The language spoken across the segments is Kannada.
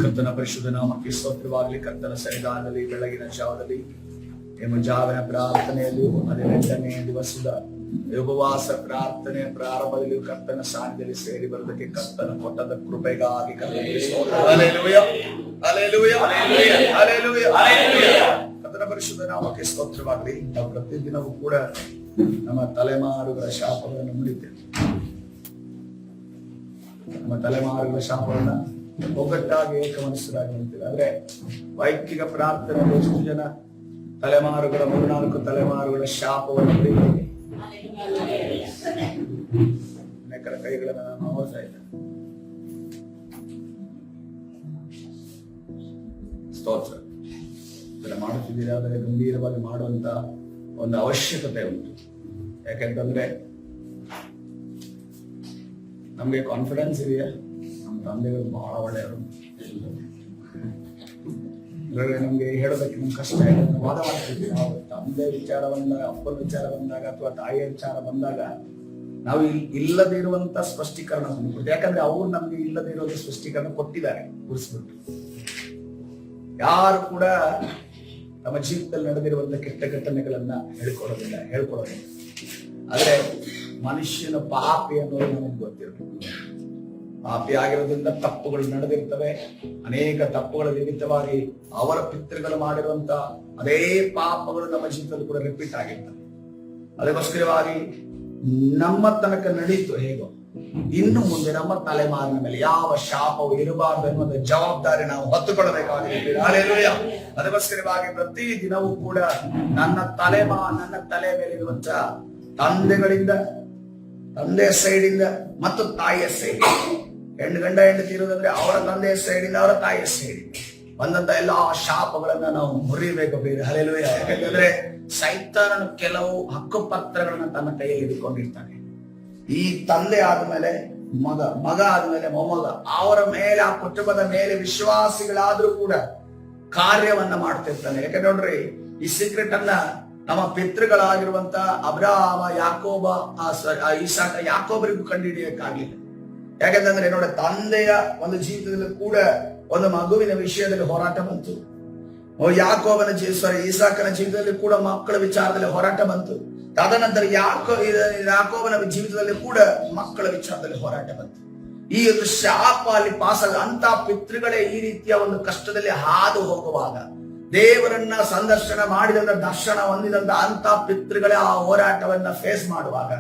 ಕರ್ತನ ಪರಿಶುದ್ಧ ನಾಮಕ್ಕೆ ಸ್ತೋತ್ರವಾಗಲಿ. ಕರ್ತನ ಸನ್ನಿಧಾನದಲ್ಲಿ ಬೆಳಗಿನ ಜಾವದಲ್ಲಿ ಮುಂಜಾವಿನ ಪ್ರಾರ್ಥನೆಯಲ್ಲಿಯೂ ಅದೇ 8ನೇ ದಿವಸದ ಉಪವಾಸ ಪ್ರಾರ್ಥನೆಯ ಪ್ರಾರಂಭದಲ್ಲಿಯೂ ಕರ್ತನ ಸಾನ್ನಿಧ್ಯದಲ್ಲಿ ಸೇರಿ ಬರೋದಕ್ಕೆ ಕರ್ತನ ಕೊಟ್ಟದ ಕೃಪೆಗಾಗಿ ಕರ್ತನ ಪರಿಶುದ್ಧ ನಾಮಕ್ಕೆ ಸ್ತೋತ್ರವಾಗಲಿ. ನಾವು ಪ್ರತಿದಿನವೂ ಕೂಡ ನಮ್ಮ ತಲೆಮಾರುಗಳ ಶಾಪಗಳನ್ನು ಮುಡಿತೇವೆ. ನಮ್ಮ ತಲೆಮಾರುಗಳ ಶಾಪವನ್ನ ಒಗ್ಗಟ್ಟಾಗಿ ಏಕಮನಸ್ಸರಾಗಿ ನೋಡ್ತೇವೆ. ಆದ್ರೆ ವೈಯಕ್ತಿಕ ಪ್ರಾರ್ಥನೆ ಎಷ್ಟು ಜನ ತಲೆಮಾರುಗಳ 3-4 ತಲೆಮಾರುಗಳ ಶಾಪವನ್ನು ಮುಡಿತೇವೆ. ಅನೇಕರ ಕೈಗಳನ್ನು ನಾನು ನೋಡ್ತಾ ಇದ್ದೇನೆ. ಸ್ತೋತ್ರ ಮಾಡುತ್ತಿದ್ದೀರಾ, ಆದರೆ ಗಂಭೀರವಾಗಿ ಮಾಡುವಂತ ಒಂದು ಅವಶ್ಯಕತೆ ಉಂಟು. ಯಾಕೆಂತಂದ್ರೆ ನಮ್ಗೆ ಕಾನ್ಫಿಡೆನ್ಸ್ ಇದೆಯಾ, ನಮ್ಮ ತಂದೆಗಳು ಬಹಳ ಒಳ್ಳೆಯವರು, ನಮ್ಗೆ ಹೇಳೋದಕ್ಕೆ ನಮ್ಗೆ ಕಷ್ಟ ಇದೆ, ವಾದ ಮಾಡ್ತಿದ್ವಿ. ನಾವು ತಂದೆ ವಿಚಾರ ಬಂದಾಗ, ಅಪ್ಪನ ವಿಚಾರ ಬಂದಾಗ ಅಥವಾ ತಾಯಿಯ ವಿಚಾರ ಬಂದಾಗ ನಾವು ಇಲ್ಲದೆ ಇರುವಂತ ಸ್ಪಷ್ಟೀಕರಣ ಕೊಡ್ತೀವಿ. ಯಾಕಂದ್ರೆ ಅವ್ರು ನಮ್ಗೆ ಇಲ್ಲದೆ ಇರುವಂತ ಸ್ಪಷ್ಟೀಕರಣ ಕೊಟ್ಟಿದ್ದಾರೆ ಉಳಿಸ್ಬಿಟ್ಟು. ಯಾರು ಕೂಡ ನಮ್ಮ ಜೀವಿತದಲ್ಲಿ ನಡೆದಿರುವಂತ ಕೆಟ್ಟ ಘಟನೆಗಳನ್ನ ಹೇಳ್ಕೊಡೋದಿಲ್ಲ. ಆದ್ರೆ ಮನುಷ್ಯನ ಪಾಪಿ ಅನ್ನೋದು ನಮಗೆ ಗೊತ್ತಿರುತ್ತೆ. ಪಾಪಿ ಆಗಿರೋದ್ರಿಂದ ತಪ್ಪುಗಳು ನಡೆದಿರ್ತವೆ. ಅನೇಕ ತಪ್ಪುಗಳ ನಿಮಿತ್ತವಾಗಿ ಅವರ ಪಿತೃಗಳು ಮಾಡಿರುವಂತ ಅದೇ ಪಾಪಗಳು ನಮ್ಮ ಜೀವಿತದಲ್ಲಿ ಕೂಡ ರಿಪೀಟ್ ಆಗಿರ್ತವೆ. ಅದಕ್ಕೋಸ್ಕರವಾಗಿ ನಮ್ಮ ತನಕ ನಡೀತು ಹೇಗೋ, ಇನ್ನು ಮುಂದೆ ನಮ್ಮ ತಲೆಮಾರಿನ ಮೇಲೆ ಯಾವ ಶಾಪವು ಇರಬಾರದು ಎನ್ನುವಂತ ಜವಾಬ್ದಾರಿ ನಾವು ಹೊತ್ತುಕೊಳ್ಳಬೇಕಾಗಿದೆ. ಅದಕ್ಕೋಸ್ಕರವಾಗಿ ಪ್ರತಿ ದಿನವೂ ಕೂಡ ನನ್ನ ತಲೆ ಮೇಲೆ ಇರುವಂತ ತಂದೆಗಳಿಂದ, ತಂದೆಯ ಸೈಡಿಂದ ಮತ್ತು ತಾಯಿಯ ಸೈಡ್, ಗಂಡ ಹೆಂಡತಿ ಇರೋದಂದ್ರೆ ಅವರ ತಂದೆಯ ಸೈಡಿಂದ, ಅವರ ತಾಯಿಯ ಸೈಡಿಂದ ಬಂದಂತ ಎಲ್ಲಾ ಶಾಪಗಳನ್ನ ನಾವು ಮುರಿಬೇಕು ಬೇರೆ. ಹಲ್ಲೆಲೂಯ. ಯಾಕಂದ್ರೆ ಸೈತಾನನು ಕೆಲವು ಹಕ್ಕುಪತ್ರಗಳನ್ನ ತನ್ನ ಕೈಯಲ್ಲಿ ಇಟ್ಕೊಂಡಿರ್ತಾನೆ. ಈ ತಂದೆ ಆದ್ಮೇಲೆ ಮಗ ಆದ್ಮೇಲೆ ಮೊಮ್ಮಗ, ಅವರ ಮೇಲೆ, ಆ ಕುಟುಂಬದ ಮೇಲೆ ವಿಶ್ವಾಸಿಗಳಾದ್ರೂ ಕೂಡ ಕಾರ್ಯವನ್ನ ಮಾಡ್ತಿರ್ತಾನೆ. ಯಾಕಂದ್ರೆ ನೋಡ್ರಿ, ಈ ಸೀಕ್ರೆಟ್ ಅನ್ನ ನಮ್ಮ ಪಿತೃಗಳಾಗಿರುವಂತ ಅಬ್ರಾಮ, ಯಾಕೋಬ, ಇಸಾಕ, ಯಾಕೋಬರಿಗೂ ಕಂಡುಹಿಡಿಯಕ್ಕಾಗಲಿಲ್ಲ. ಯಾಕಂತಂದ್ರೆ ನೋಡಿ, ತಂದೆಯ ಒಂದು ಜೀವಿತದಲ್ಲಿ ಕೂಡ ಒಂದು ಮಗುವಿನ ವಿಷಯದಲ್ಲಿ ಹೋರಾಟ ಬಂತು. ಯಾಕೋಬನ ಇಸಾಕನ ಜೀವಿತದಲ್ಲಿ ಕೂಡ ಮಕ್ಕಳ ವಿಚಾರದಲ್ಲಿ ಹೋರಾಟ ಬಂತು. ತದನಂತರ ಯಾಕೋಬನ ಜೀವಿತದಲ್ಲಿ ಕೂಡ ಮಕ್ಕಳ ವಿಚಾರದಲ್ಲಿ ಹೋರಾಟ ಬಂತು. ಈ ಒಂದು ಶಾಪ ಅಲ್ಲಿ ಪಾಸಾಗ ಅಂತ ಪಿತೃಗಳೇ ಈ ರೀತಿಯ ಒಂದು ಕಷ್ಟದಲ್ಲಿ ಹಾದು ಹೋಗುವಾಗ, ದೇವರನ್ನ ಸಂದರ್ಶನ ಮಾಡಿದಂತ, ದರ್ಶನ ಹೊಂದಿದಂತ ಅಂತ ಪಿತೃಗಳೇ ಆ ಹೋರಾಟವನ್ನ ಫೇಸ್ ಮಾಡುವಾಗ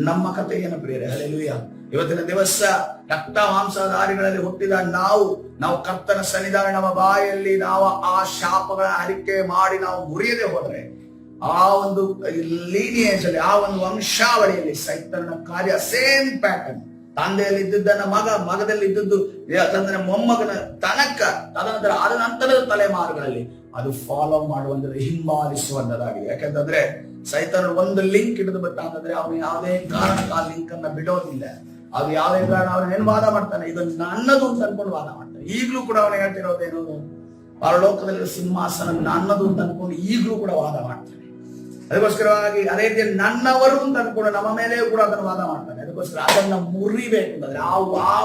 ನಮ್ಮ ಕಥೆ ಏನು ಪ್ರಿಯರೇ? ಹಲ್ಲೆಲೂಯ. ಇವತ್ತಿನ ದಿವಸ ರಕ್ತ ಮಾಂಸಧಾರಿಗಳಲ್ಲಿ ಹುಟ್ಟಿದ ನಾವು ಕರ್ತನ ಸನ್ನಿಧಾನ ನಮ್ಮ ಬಾಯಲ್ಲಿ ನಾವು ಆ ಶಾಪಗಳ ಅರಿಕೆ ಮಾಡಿ ನಾವು ಮುರಿಯದೆ ಹೋದ್ರೆ, ಆ ಒಂದು ಲೀನಿಯೇಜ್ ಅಲ್ಲಿ, ಆ ಒಂದು ವಂಶಾವಳಿಯಲ್ಲಿ ಸೈತಾನನ ಕಾರ್ಯ ಸೇಮ್ ಪ್ಯಾಟರ್ನ್. ತಂದೆಯಲ್ಲಿ ಇದ್ದದ್ದನ್ನ ಮಗದಲ್ಲಿ ಇದ್ದದ್ದು ತಂದೆಯ ಮೊಮ್ಮಗನ ತನಕ, ತದನಂತರ ಅದ ನಂತರದ ತಲೆಮಾರುಗಳಲ್ಲಿ ಅದು ಫಾಲೋ ಮಾಡುವಂಥದ್ದು, ಹಿಂಬಾಲಿಸುವಂಥದ್ದಾಗಿದೆ. ಯಾಕಂತಂದ್ರೆ ಸೈತಾನ ಒಂದು ಲಿಂಕ್ ಹಿಡಿದು ಬಿಟ್ಟ ಅಂತಂದ್ರೆ ಅವನು ಯಾವುದೇ ಕಾರಣಕ್ಕೆ ಆ ಲಿಂಕ್ ಅನ್ನ ಬಿಡೋದಿಲ್ಲ. ಅದು ಯಾವುದೇ ಕಾರಣ ಅವನು ಏನ್ ವಾದ ಮಾಡ್ತಾನೆ, ಇದು ನನ್ನದು ಅಂತ ಅನ್ಕೊಂಡು ವಾದ ಮಾಡ್ತಾನೆ. ಈಗ್ಲೂ ಕೂಡ ಅವನು ಹೇಳ್ತಿರೋದೇನು, ಪರಲೋಕದಲ್ಲಿ ಸಿಂಹಾಸನ ನನ್ನದು ಅಂತ ಅನ್ಕೊಂಡು ಈಗ್ಲೂ ಕೂಡ ವಾದ ಮಾಡ್ತಾನೆ. ಅದಕ್ಕೋಸ್ಕರವಾಗಿ ಅದೇ ರೀತಿ ನನ್ನವರು ಅಂತ ಅನ್ಕೊಂಡು ನಮ್ಮ ಮೇಲೆ ಕೂಡ ಅದನ್ನು ವಾದ ಮಾಡ್ತಾನೆ. ಅದಕ್ಕೋಸ್ಕರ ಅದನ್ನ ಮುರಿಬೇಕು ಅಂತಂದ್ರೆ, ಆ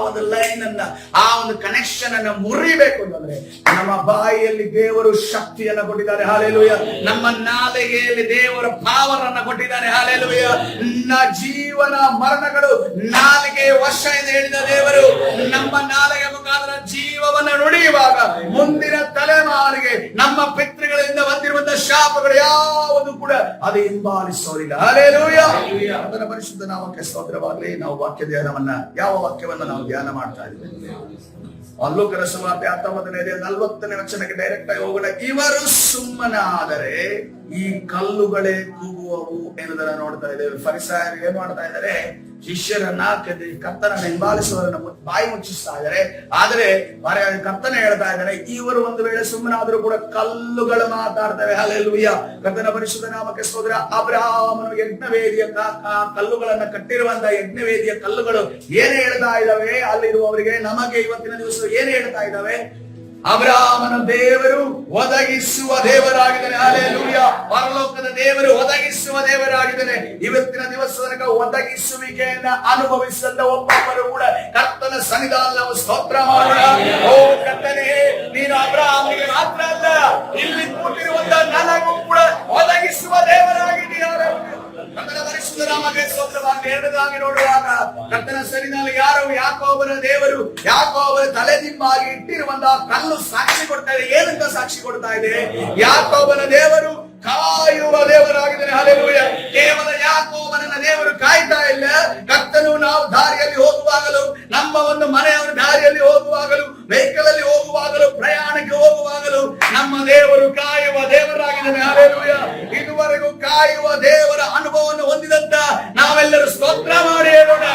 ಒಂದು ಲೈನ್ ಅನ್ನ, ಆ ಒಂದು ಕನೆಕ್ಷನ್ ಅನ್ನ ಮುರಿಬೇಕು ಅಂತಂದ್ರೆ, ನಮ್ಮ ಬಾಯಿಯಲ್ಲಿ ದೇವರು ಶಕ್ತಿಯನ್ನ ಕೊಟ್ಟಿದ್ದಾರೆ. ಹಲ್ಲೆಲೂಯ. ನಮ್ಮ ನಾಲಿಗೆಯಲ್ಲಿ ದೇವರ ಪವರ್ ಅನ್ನ ಕೊಟ್ಟಿದ್ದಾರೆ. ಹಲ್ಲೆಲೂಯ. ಜೀವನ ಮರಣಗಳು ನಾಲಿಗೆ ವಶ ಎಂದು ಹೇಳಿದ ದೇವರು ನಮ್ಮ ನಾಲಿಗೆ ಮುಖಾಂತರ ಜೀವವನ್ನು ನುಡಿಯುವಾಗ ಮುಂದಿನ ತಲೆಮಾರಿಗೆ ನಮ್ಮ ಪಿತೃಗಳಿಂದ ಬಂದಿರುವಂತಹ ಶಾಪಗಳು ಯಾವುದು ಕೂಡ ಅದು ಹಿಂಬಾಲಿಸೋದಿಲ್ಲ. ಹಲ್ಲೆಲೂಯ. ಅದರ ಪರಿಶುದ್ಧ ನಾಮಕ್ಕೆ ಸ್ತೋತ್ರವಾಗಲಿ. ನಾವು ವಾಕ್ಯ ಧ್ಯಾನವನ್ನ, ಯಾವ ವಾಕ್ಯವನ್ನ ನಾವು ಧ್ಯಾನ ಮಾಡ್ತಾ ಇದ್ದೇವೆ? ಲೂಕನ ಸುವಾರ್ತೆ 19:40 ವಚನಕ್ಕೆ ಡೈರೆಕ್ಟ್ ಆಗಿ ಹೋಗೋಣ. ಇವರು ಸುಮ್ಮನಾದರೆ ಈ ಕಲ್ಲುಗಳೇ ಕೂಗುವವು ಎನ್ನುವುದನ್ನ ನೋಡ್ತಾ ಇದ್ದೇವೆ. ಫರಿಸಾಯರು ಏನ್ ಮಾಡ್ತಾ ಇದ್ದಾರೆ? ಶಿಷ್ಯರನ್ನ, ಕರ್ತನನ್ನ ಹಿಂಬಾಲಿಸುವವರನ್ನ ಬಾಯಿ ಮುಚ್ಚಿಸ್ತಾ ಇದ್ದಾರೆ. ಆದ್ರೆ ಕರ್ತನ ಹೇಳ್ತಾ ಇದ್ದಾರೆ, ಇವರು ಒಂದು ವೇಳೆ ಸುಮ್ಮನಾದ್ರೂ ಕೂಡ ಕಲ್ಲುಗಳು ಮಾತಾಡ್ತವೆ. ಹಲ್ಲೆಲೂಯ. ಕರ್ತನ ಪರಿಶುದ್ಧ ನಾಮಕ್ಕೆ ಸ್ತೋತ್ರ. ಅಬ್ರಹಾಮನು ಯಜ್ಞವೇದಿಯ ಕಲ್ಲುಗಳನ್ನ ಕಟ್ಟಿರುವಂತಹ ಯಜ್ಞವೇದಿಯ ಕಲ್ಲುಗಳು ಏನ್ ಹೇಳ್ತಾ ಇದಾವೆ? ಅಲ್ಲಿರುವವರಿಗೆ, ನಮಗೆ ಇವತ್ತಿನ ದಿವಸ ಏನ್ ಹೇಳ್ತಾ ಇದ್ದಾವೆ? ಅಬ್ರಾಮನ ದೇವರು ಒದಗಿಸುವ ದೇವರಾಗಿದ್ದಾನೆ. ಹಲ್ಲೆಲೂಯಾ. ಪರಲೋಕದ ದೇವರು ಒದಗಿಸುವ ದೇವರಾಗಿದ್ದಾನೆ. ಇವತ್ತಿನ ದಿವಸ ತನಕ ಒದಗಿಸುವಿಕೆಯನ್ನ ಅನುಭವಿಸಿದ ಒಬ್ಬೊಬ್ಬರು ಕೂಡ ಕರ್ತನ ಸನ್ನಿಧಾನ ನಾವು ಸ್ತೋತ್ರ ಮಾಡೋಣ. ಓ ಕರ್ತನೇ, ನೀನು ಅಬ್ರಾಮನಿಗೆ ಮಾತ್ರ ಅಲ್ಲ, ಇಲ್ಲಿ ಕೂತಿರುವಂತ ನನಗೂ ಕೂಡ ಒದಗಿಸುವ ದೇವರಾಗಿದ್ದೀಯ. ಕರ್ತನ ಪರಿಶುದ್ಧ ನಾಮಕ್ಕೆ ಸ್ತೋತ್ರವಾಗಲಿ. ಎರಡನೇದಾಗಿ ನೋಡುವಾಗ ಕರ್ತನ ಸನ್ನಿಧಾನ ಯಾರು? ಯಾಕೋಬನ ದೇವರು. ಯಾಕೋಬನ ತಲೆದಿಂಬಾಗಿ ಇಟ್ಟಿರುವಂತಹ ಕಲ್ಲು ಸಾಕ್ಷಿ ಕೊಡ್ತಾ ಇದೆ. ಏನಂತ ಸಾಕ್ಷಿ ಕೊಡ್ತಾ ಇದೆ? ಯಾಕೋಬನ ದೇವರು ಕಾಯುವ ದೇವರಾಗಿದ್ದಾನೆ. ಹಲ್ಲೆಲೂಯಾ. ಕೇವಲ ಯಾಕೋಬನ ದೇವರು ಕಾಯ್ತಾ ಇಲ್ಲ. ಕರ್ತನು ನಾವು ದಾರಿಯಲ್ಲಿ ಹೋಗುವಾಗಲೂ, ನಮ್ಮ ಒಂದು ಮನೆಯವರ ದಾರಿಯಲ್ಲಿ ಹೋಗುವಾಗಲೂ, ವೆಹಿಕಲ್ ಅಲ್ಲಿ ಹೋಗುವಾಗಲೂ, ಪ್ರಯಾಣಕ್ಕೆ ಹೋಗುವಾಗಲೂ ನಮ್ಮ ದೇವರು ಕಾಯುವ ದೇವರಾಗಿದ್ದಾನೆ. ಹಲ್ಲೆಲೂಯಾ. ಇದುವರೆಗೂ ಕಾಯುವ ದೇವರ ಅನುಭವವನ್ನು ಹೊಂದಿದಂತ ನಾವೆಲ್ಲರೂ ಸ್ತೋತ್ರ ಮಾಡಿ ಹೇಳೋಣ.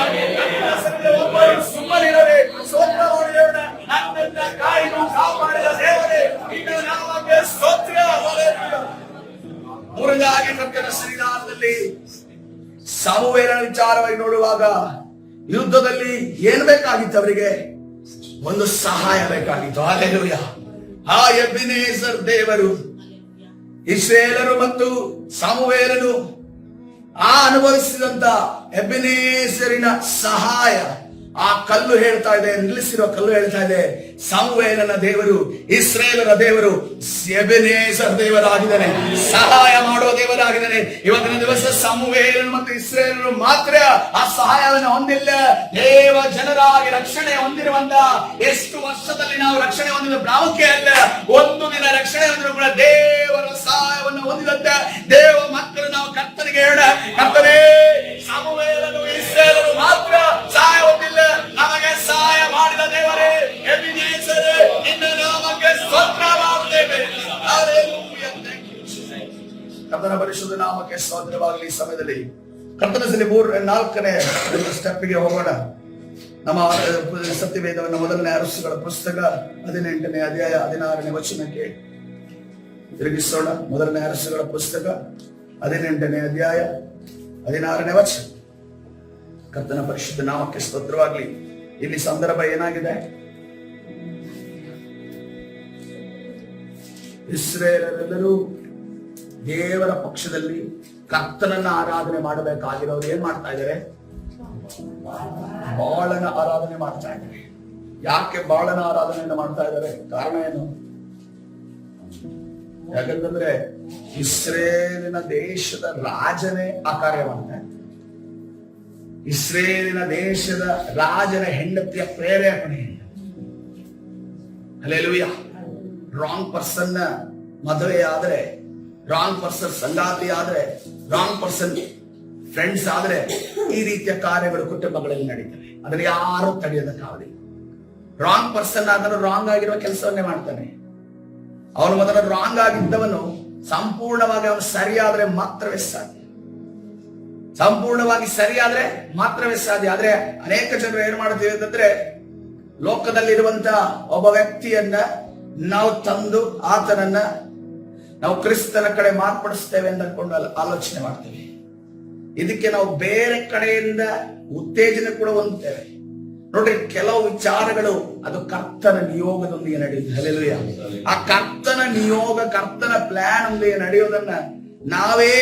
ಒಬ್ಬರು ಸುಮ್ಮನಿರದೆ ಸ್ತೋತ್ರ ಮಾಡಿ ಹೇಳೋಣ. ನನ್ನನ್ನ ಕಾಯ್ದು ಕಾಪಾಡಿದ ದೇವರೇ, ಇನ್ನು ನಾಮಕ್ಕೆ ಸ್ತೋತ್ರ. ಮೂರನೇದಾಗಿ ಕರ್ತನ ಸನ್ನಿಧಾನದಲ್ಲಿ ಸಮುವೇಲನ ವಿಚಾರವಾಗಿ ನೋಡುವಾಗ ಯುದ್ಧದಲ್ಲಿ ಏನ್ ಬೇಕಾಗಿತ್ತು? ಅವರಿಗೆ ಒಂದು ಸಹಾಯ ಬೇಕಾಗಿತ್ತು. ಹಲ್ಲೆಲೂಯಾ. ಆ ಎಬೆನೇಜರ್ ದೇವರು, ಇಸ್ರಾಯೇಲರು ಮತ್ತು ಸಮುವೇಲನು ಆ ಅನುಭವಿಸಿದಂತ ಎಬೆನೇಜರಿನ ಸಹಾಯ, ಆ ಕಲ್ಲು ಹೇಳ್ತಾ ಇದೆ, ನಿಲ್ಲಿಸಿರುವ ಕಲ್ಲು ಹೇಳ್ತಾ ಇದೆ, ಸಮುವೇಲನ ದೇವರು, ಇಸ್ರಾಯೇಲರ ದೇವರು ಎಬೆನೇಜರ್ ದೇವರಾಗಿದ್ದಾನೆ, ಸಹಾಯ ಮಾಡುವ ದೇವರಾಗಿದ್ದಾನೆ. ಇವತ್ತಿನ ದಿವಸ ಸಮುವೇಲನು ಮತ್ತು ಇಸ್ರಾಯೇಲರು ಮಾತ್ರ ಆ ಸಹಾಯವನ್ನು ಹೊಂದಿಲ್ಲ. ದೇವ ಜನರಾಗಿ ರಕ್ಷಣೆ ಹೊಂದಿರುವಂತ ಎಷ್ಟು ವರ್ಷದಲ್ಲಿ ನಾವು ರಕ್ಷಣೆ ಹೊಂದಿದ ಪ್ರಾಮುಖ್ಯ ಅಲ್ಲ, ಒಂದು ದಿನ ರಕ್ಷಣೆ ಹೊಂದಿರುವ ಕೂಡ ದೇವರ ಸಹಾಯವನ್ನು ಹೊಂದಿದಂತ ದೇವ ಮಕ್ಕಳು ನಾವು ಕರ್ತನಿಗೆ ಹೇಳ, ಕರ್ತನೇ, ಸಮುವೇಲನು ಇಸ್ರಾಯೇಲರು ಮಾತ್ರ ಸಹಾಯ ಹೊಂದಿಲ್ಲ, ನಮಗೆ ಸಹಾಯ ಮಾಡಿದ ದೇವರೇ ಎಬೆನೇಜರ್, ನಿನ್ನ ನಾಮಕ್ಕೆ ಸ್ತೋತ್ರ ಮಾಡುತ್ತೇವೆ. ಹಲ್ಲೆಲೂಯಾ. ಕರ್ತನ ಪರಿಶುದ್ಧ ನಾಮಕ್ಕೆ ಸ್ತೋತ್ರವಾಗಲಿ. ಈ ಸಮಯದಲ್ಲಿ ಕರ್ತನ ಸಲ 4ನೇ ಸ್ಟೆಪ್ಗೆ ಹೋಗೋಣ. ನಮ್ಮ ಸತ್ಯವೇದವನ್ನು ಮೊದಲನೇ ಅರಸುಗಳ ಪುಸ್ತಕ 18ನೇ ಅಧ್ಯಾಯ 16ನೇ ವಚನಕ್ಕೆ ತಿರುಗಿಸೋಣ. ಮೊದಲನೇ ಅರಸುಗಳ ಪುಸ್ತಕ 18ನೇ ಅಧ್ಯಾಯ 16ನೇ ವಚನ. ಕರ್ತನ ಪರಿಶುದ್ಧ ನಾಮಕ್ಕೆ ಸ್ತೋತ್ರವಾಗಲಿ. ಇಲ್ಲಿ ಸಂದರ್ಭ ಏನಾಗಿದೆ? ಇಸ್ರಾಯೇಲರೆಲ್ಲರೂ ದೇವರ ಪಕ್ಷದಲ್ಲಿ ಕರ್ತನನ್ನ ಆರಾಧನೆ ಮಾಡಬೇಕಾಗಿರೋರು ಏನ್ ಮಾಡ್ತಾ ಇದ್ದಾರೆ? ಬಾಳನ ಆರಾಧನೆ ಮಾಡ್ತಾ ಇದ್ದಾರೆ. ಯಾಕೆ ಬಾಳನ ಆರಾಧನೆಯನ್ನು ಮಾಡ್ತಾ ಇದ್ದಾರೆ? ಕಾರಣ ಏನು? ಯಾಕಂತಂದ್ರೆ ಇಸ್ರೇಲಿನ ದೇಶದ ರಾಜನೇ ಆ ಕಾರ್ಯ ಮಾಡ್ತಾನೆ. ಇಸ್ರೇಲಿನ ದೇಶದ ರಾಜನ ಹೆಂಡತಿಯ ಪ್ರೇರೇಪಣೆ. ಹಲ್ಲೆಲೂಯಾ. ರಾಂಗ್ ಪರ್ಸನ್ ಮದುವೆ ಆದ್ರೆ, ರಾಂಗ್ ಪರ್ಸನ್ ಸಂಗಾತಿ ಆದ್ರೆ, ರಾಂಗ್ ಪರ್ಸನ್ ಫ್ರೆಂಡ್ಸ್ ಆದ್ರೆ ಈ ರೀತಿಯ ಕಾರ್ಯಗಳು ಕುಟುಂಬಗಳಲ್ಲಿ ನಡೀತವೆ. ಅದನ್ನು ಯಾರು ತಡೆಯೋದಕ್ಕಾಗಲಿಲ್ಲ. ರಾಂಗ್ ಪರ್ಸನ್ ಆದರೂ ರಾಂಗ್ ಆಗಿರುವ ಕೆಲಸವನ್ನೇ ಮಾಡ್ತಾನೆ. ಅವನು ಮೊದಲು ರಾಂಗ್ ಆಗಿದ್ದವನು ಸಂಪೂರ್ಣವಾಗಿ ಅವನು ಸರಿಯಾದ್ರೆ ಮಾತ್ರವೇ ಸಾಧ್ಯ. ಸಂಪೂರ್ಣವಾಗಿ ಸರಿಯಾದ್ರೆ ಮಾತ್ರವೇ ಸಾಧ್ಯ. ಆದ್ರೆ ಅನೇಕ ಜನರು ಏನ್ ಮಾಡ್ತೀವಿ ಅಂತಂದ್ರೆ, ಲೋಕದಲ್ಲಿರುವಂತ ಒಬ್ಬ ವ್ಯಕ್ತಿಯನ್ನ ನಾವು ತಂದು ಆತನನ್ನ ನಾವು ಕ್ರಿಸ್ತನ ಕಡೆ ಮಾರ್ಪಡಿಸ್ತೇವೆ ಅಂತ ಅನ್ಕೊಂಡು ಆಲೋಚನೆ ಮಾಡ್ತೇವೆ. ಇದಕ್ಕೆ ನಾವು ಬೇರೆ ಕಡೆಯಿಂದ ಉತ್ತೇಜನ ಕೂಡ ಹೊಂದ್ತೇವೆ. ನೋಡ್ರಿ, ಕೆಲವು ವಿಚಾರಗಳು ಅದು ಕರ್ತನ ನಿಯೋಗದೊಂದಿಗೆ ನಡೆಯುತ್ತೆ. ಹಲ್ಲೆಲೂಯಾ. ಆ ಕರ್ತನ ನಿಯೋಗ, ಕರ್ತನ ಪ್ಲಾನ್ ಒಂದಿಗೆ ನಡೆಯೋದನ್ನ ನಾವೇ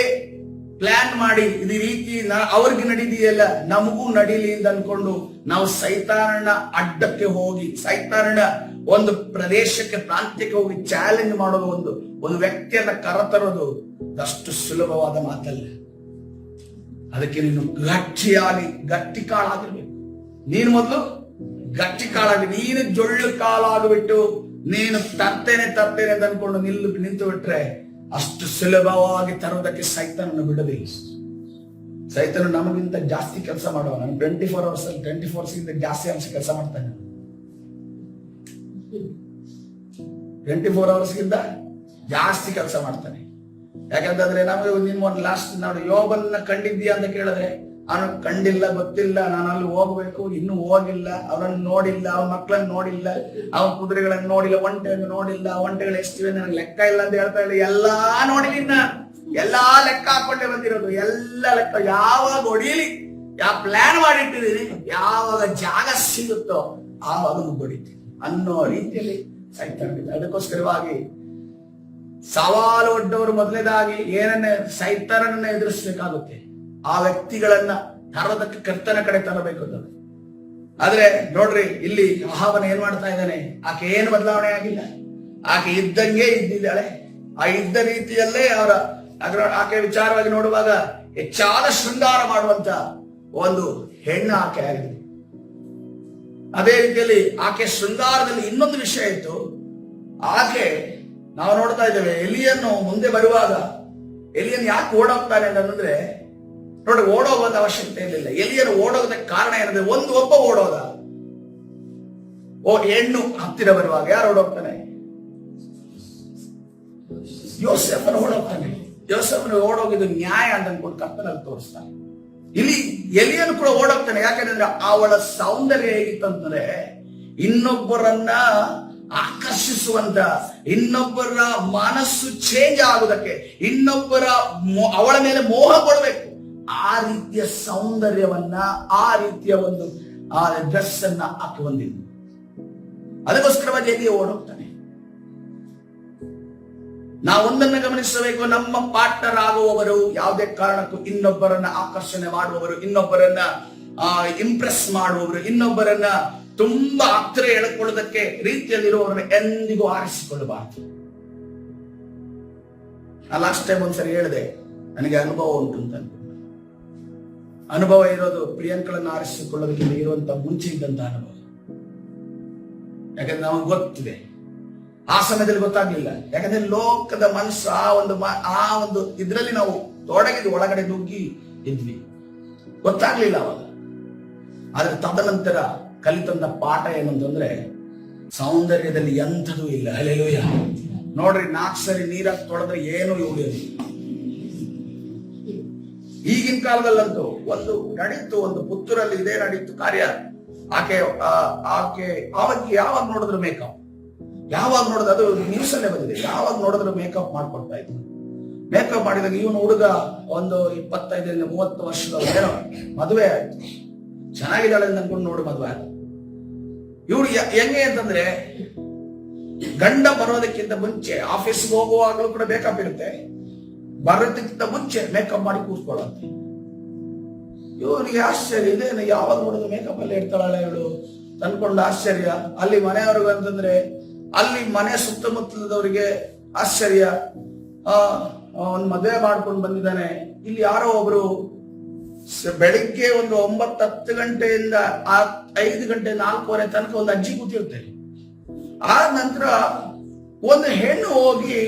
ಪ್ಲಾನ್ ಮಾಡಿ ಇದು ರೀತಿ ಅವ್ರಿಗೆ ನಡೀದಿಯಲ್ಲ ನಮಗೂ ನಡೀಲಿ ಅಂತ ಅನ್ಕೊಂಡು ನಾವು ಸೈತಾನನ ಅಡ್ಡಕ್ಕೆ ಹೋಗಿ, ಸೈತಾನನ ಒಂದು ಪ್ರದೇಶಕ್ಕೆ, ಪ್ರಾಂತ್ಯಕ್ಕೆ ಹೋಗಿ ಚಾಲೆಂಜ್ ಮಾಡೋದು, ಒಂದು ವ್ಯಕ್ತಿಯನ್ನ ಕರೆತರೋದು ಅಷ್ಟು ಸುಲಭವಾದ ಮಾತಲ್ಲ. ಅದಕ್ಕೆ ನೀನು ಗಟ್ಟಿ ಕಾಳಾಗಿರ್ಬೇಕು. ನೀನು ಮೊದಲು ಗಟ್ಟಿ ಕಾಳಾಗಿ, ನೀನು ಜೊಳ್ಳು ಕಾಲಾಗ್ಬಿಟ್ಟು ನೀನು ತರ್ತೇನೆ ಅಂತ ಅನ್ಕೊಂಡು ನಿಂತು ಬಿಟ್ರೆ ಅಷ್ಟು ಸುಲಭವಾಗಿ ತರೋದಕ್ಕೆ ಸೈತಾನನ್ನು ಬಿಡಬೇಕು. ಸೈತಾನ ನಮಗಿಂತ ಜಾಸ್ತಿ ಕೆಲಸ ಮಾಡುವ. ನಾನು 24 hours 24 ಜಾಸ್ತಿ ಅಂಶ ಕೆಲಸ ಮಾಡ್ತಾನೆ. 24 hours ಜಾಸ್ತಿ ಕೆಲಸ ಮಾಡ್ತಾನೆ. ಯಾಕಂತಂದ್ರೆ ನಮಗೆ ಒಂದು ಲಾಸ್ಟ್ ನಾವು ಯೋಬನ್ನ ಕಂಡಿದ್ದೀಯಾ ಅಂತ ಕೇಳಿದ್ರೆ ಅವನು ಕಂಡಿಲ್ಲ, ಗೊತ್ತಿಲ್ಲ, ನಾನು ಅಲ್ಲಿ ಹೋಗ್ಬೇಕು, ಇನ್ನೂ ಹೋಗಿಲ್ಲ, ಅವನನ್ನು ನೋಡಿಲ್ಲ, ಅವನ ಮಕ್ಕಳನ್ನ ನೋಡಿಲ್ಲ, ಅವನ ಕುದುರೆಗಳನ್ನ ನೋಡಿಲ್ಲ, ಒಂಟೆಯನ್ನು ನೋಡಿಲ್ಲ, ಒಂಟೆಗಳು ಎಷ್ಟಿವೆ ನನಗೆ ಲೆಕ್ಕ ಇಲ್ಲ ಅಂತ ಹೇಳ್ತಾ ಇಲ್ಲ. ಎಲ್ಲಾ ನೋಡಿಲಿನ್ನ, ಎಲ್ಲಾ ಲೆಕ್ಕ ಹಾಕೊಂಡೇ ಬಂದಿರೋದು, ಎಲ್ಲ ಲೆಕ್ಕ. ಯಾವಾಗ ಹೊಡಿಲಿ, ಯಾವ ಪ್ಲಾನ್ ಮಾಡಿಟ್ಟಿದೀನಿ, ಯಾವಾಗ ಜಾಗ ಸಿಗುತ್ತೋ ಆವಾಗ ಹೊಡಿತೀನಿ ಅನ್ನೋ ರೀತಿಯಲ್ಲಿ ಸೈತಾನನಿಂದ. ಅದಕ್ಕೋಸ್ಕರವಾಗಿ ಸವಾಲು ಒಡ್ಡವರು ಮೊದಲನೇದಾಗಿ ಏನನ್ನೇ ಸೈತಾನನ್ನ ಎದುರಿಸಬೇಕಾಗುತ್ತೆ. ಆ ವ್ಯಕ್ತಿಗಳನ್ನ ತರೋದಕ್ಕೆ ಕರ್ತನ ಕಡೆ ತರಬೇಕು ಅಂತ. ಆದ್ರೆ ನೋಡ್ರಿ, ಇಲ್ಲಿ ಅಹಾಬನ ಏನ್ ಮಾಡ್ತಾ ಇದ್ದಾನೆ? ಆಕೆ ಏನು ಬದಲಾವಣೆ ಆಗಿಲ್ಲ, ಆಕೆ ಇದ್ದಂಗೆ ಇದ್ದಿದ್ದಾಳೆ. ಆ ಇದ್ದ ರೀತಿಯಲ್ಲೇ ಆಕೆ ವಿಚಾರವಾಗಿ ನೋಡುವಾಗ ಹೆಚ್ಚಾದ ಶೃಂಗಾರ ಮಾಡುವಂತ ಒಂದು ಹೆಣ್ಣು ಆಕೆ ಆಗಿದೆ. ಅದೇ ರೀತಿಯಲ್ಲಿ ಆಕೆ ಶೃಂಗಾರದಲ್ಲಿ ಇನ್ನೊಂದು ವಿಷಯ ಇತ್ತು. ಆಕೆ ನಾವು ನೋಡ್ತಾ ಇದ್ದೇವೆ, ಎಲಿಯನ್ನು ಮುಂದೆ ಬರುವಾಗ ಎಲಿಯನ್ ಯಾಕೆ ಓಡೋಗ್ತಾನೆ ಅಂತಂದ್ರೆ, ನೋಡಿ, ಓಡೋಗೋದ ಅವಶ್ಯಕತೆ ಇರಲಿಲ್ಲ. ಎಲಿಯನು ಓಡೋದಕ್ಕೆ ಕಾರಣ ಏನಂದ್ರೆ, ಒಬ್ಬ ಓಡೋದ. ಹೆಣ್ಣು ಹತ್ತಿರ ಬರುವಾಗ ಯಾರು ಓಡೋಗ್ತಾನೆ? ಯೋಸೇಫನು ಓಡೋಗ್ತಾನೆ. ಯೋಸೇಫನು ಓಡೋಗಿದ್ದು ನ್ಯಾಯ ಅಂತ ಅನ್ಕೊಂಡು ಕರ್ತನಲ್ಲಿ ತೋರಿಸ್ತಾನೆ. ಇಲ್ಲಿ ಎಲಿಯನು ಕೂಡ ಓಡೋಗ್ತಾನೆ. ಯಾಕಂದ್ರೆ ಅವಳ ಸೌಂದರ್ಯ ಹೇಗಿತ್ತಂದ್ರೆ, ಇನ್ನೊಬ್ಬರನ್ನ ಆಕರ್ಷಿಸುವಂತ, ಇನ್ನೊಬ್ಬರ ಮನಸ್ಸು ಚೇಂಜ್ ಆಗುವುದಕ್ಕೆ, ಅವಳ ಮೇಲೆ ಮೋಹ ಕೊಡಬೇಕು, ಆ ರೀತಿಯ ಸೌಂದರ್ಯವನ್ನ, ಆ ರೀತಿಯ ಒಂದು ಆ ಡ್ರೆಸ್ ಅನ್ನ ಆಕೆ ಹೊಂದಿದ್ದು. ಅದಕ್ಕೋಸ್ಕರವಾಗಿ ಎಲ್ಲಿ ಓಡೋಗ್ತಾನೆ. ನಾವು ಒಂದನ್ನ ಗಮನಿಸಬೇಕು, ನಮ್ಮ ಪಾರ್ಟ್ನರ್ ಆಗುವವರು ಯಾವುದೇ ಕಾರಣಕ್ಕೂ ಇನ್ನೊಬ್ಬರನ್ನ ಆಕರ್ಷಣೆ ಮಾಡುವವರು, ಇನ್ನೊಬ್ಬರನ್ನ ಇಂಪ್ರೆಸ್ ಮಾಡುವವರು, ಇನ್ನೊಬ್ಬರನ್ನ ತುಂಬಾ ಹತ್ತಿರ ಎಳ್ಕೊಳ್ಳೋದಕ್ಕೆ ರೀತಿಯಲ್ಲಿರುವವರನ್ನು ಎಂದಿಗೂ ಆರಿಸಿಕೊಳ್ಳಬಾರದು. ಲಾಸ್ಟ್ ಟೈಮ್ ಒಂದ್ಸರಿ ಹೇಳಿದೆ, ನನಗೆ ಅನುಭವ ಉಂಟು ಅಂತ. ಅನುಭವ ಇರೋದು ಪ್ರಿಯಾಂಕಳನ್ನು ಆರಿಸಿಕೊಳ್ಳೋದಕ್ಕಿಂತ ಇರುವಂತ ಮುಂಚೆ ಇದ್ದಂತ ಅನುಭವ. ಯಾಕಂದ್ರೆ ನಮಗೆ ಗೊತ್ತಿದೆ, ಆ ಸಮಯದಲ್ಲಿ ಗೊತ್ತಾಗ್ಲಿಲ್ಲ. ಯಾಕಂದ್ರೆ ಲೋಕದ ಮನಸ್ಸು ಆ ಒಂದು ಇದ್ರಲ್ಲಿ ನಾವು ತೊಡಗಿದ್ವಿ, ಒಳಗಡೆ ನುಗ್ಗಿ ಇದ್ವಿ, ಗೊತ್ತಾಗ್ಲಿಲ್ಲ ಅವಾಗ. ಆದ್ರೆ ತದನಂತರ ಕಲಿತಂದ ಪಾಠ ಏನಂತಂದ್ರೆ, ಸೌಂದರ್ಯದಲ್ಲಿ ಎಂಥದೂ ಇಲ್ಲ. ಹಲ್ಲೆಲೂಯಾ. ನೋಡ್ರಿ, 4 ಸರಿ ನೀರಾಗಿ ತೊಳೆದ್ರೆ ಏನು ಉಳಿಯೋದು. ಈಗಿನ ಕಾಲದಲ್ಲಂತೂ ಒಂದು ನಡೀತು, ಒಂದು ಪುತ್ತೂರಲ್ಲಿ ಇದೇ ನಡೀತು ಕಾರ್ಯ. ಆಕೆ ಯಾವಾಗ ನೋಡಿದ್ರು ಮೇಕಪ್, ಯಾವಾಗ ನೋಡಿದ್ರು, ಅದು ನ್ಯೂಸ್ ಅಲ್ಲೇ ಬಂದಿದೆ, ಯಾವಾಗ ನೋಡಿದ್ರು ಮೇಕಪ್ ಮಾಡ್ಕೊಡ್ತಾ ಇದ್ರು. ಮೇಕಪ್ ಮಾಡಿದಾಗ ಇವನು ಹುಡುಗ ಒಂದು 25-30 ವರ್ಷದ ಏನೋ ಮದುವೆ ಆಯ್ತು, ಚೆನ್ನಾಗಿದ್ದಾಳೆ ಅನ್ಕೊಂಡು ನೋಡಿ ಮದುವೆ ಆಯ್ತು. ಇವ್ರು ಹೆಂಗೆ ಅಂತಂದ್ರೆ, ಗಂಡ ಬರೋದಕ್ಕಿಂತ ಮುಂಚೆ ಆಫೀಸ್ಗೆ ಹೋಗುವಾಗಲೂ ಕೂಡ ಮೇಕಪ್ ಇರುತ್ತೆ, ಬರೋದಕ್ಕಿಂತ ಮುಂಚೆ ಮೇಕಪ್ ಮಾಡಿ ಕೂತ್ಕೊಳ್ಳುತ್ತೆ. ಇವರಿಗೆ ಆಶ್ಚರ್ಯ, ಇದೇನು ಯಾವಾಗ ನೋಡಿದ್ರು ಮೇಕಪ್ ಅಲ್ಲೇ ಇರ್ತಾಳಲ್ಲ ಇವಳು ತಂದ್ಕೊಂಡು ಆಶ್ಚರ್ಯ. ಅಲ್ಲಿ ಮನೆಯವ್ರಿಗೆ ಅಂತಂದ್ರೆ, ಅಲ್ಲಿ ಮನೆ ಸುತ್ತಮುತ್ತಲದವರಿಗೆ ಆಶ್ಚರ್ಯ. ಒಂದು ಮದುವೆ ಮಾಡ್ಕೊಂಡು ಬಂದಿದ್ದಾನೆ. ಇಲ್ಲಿ ಯಾರೋ ಒಬ್ರು ಬೆಳಿಗ್ಗೆ ಒಂದು 9-10 ಗಂಟೆಯಿಂದ 5 ಗಂಟೆ 4:15 ತನಕ ಒಂದು ಅಜ್ಜಿ ಕೂತಿರ್ತಾರೆ. ಆ ನಂತರ ಒಂದು ಹೆಣ್ಣು ಹೋಗಿ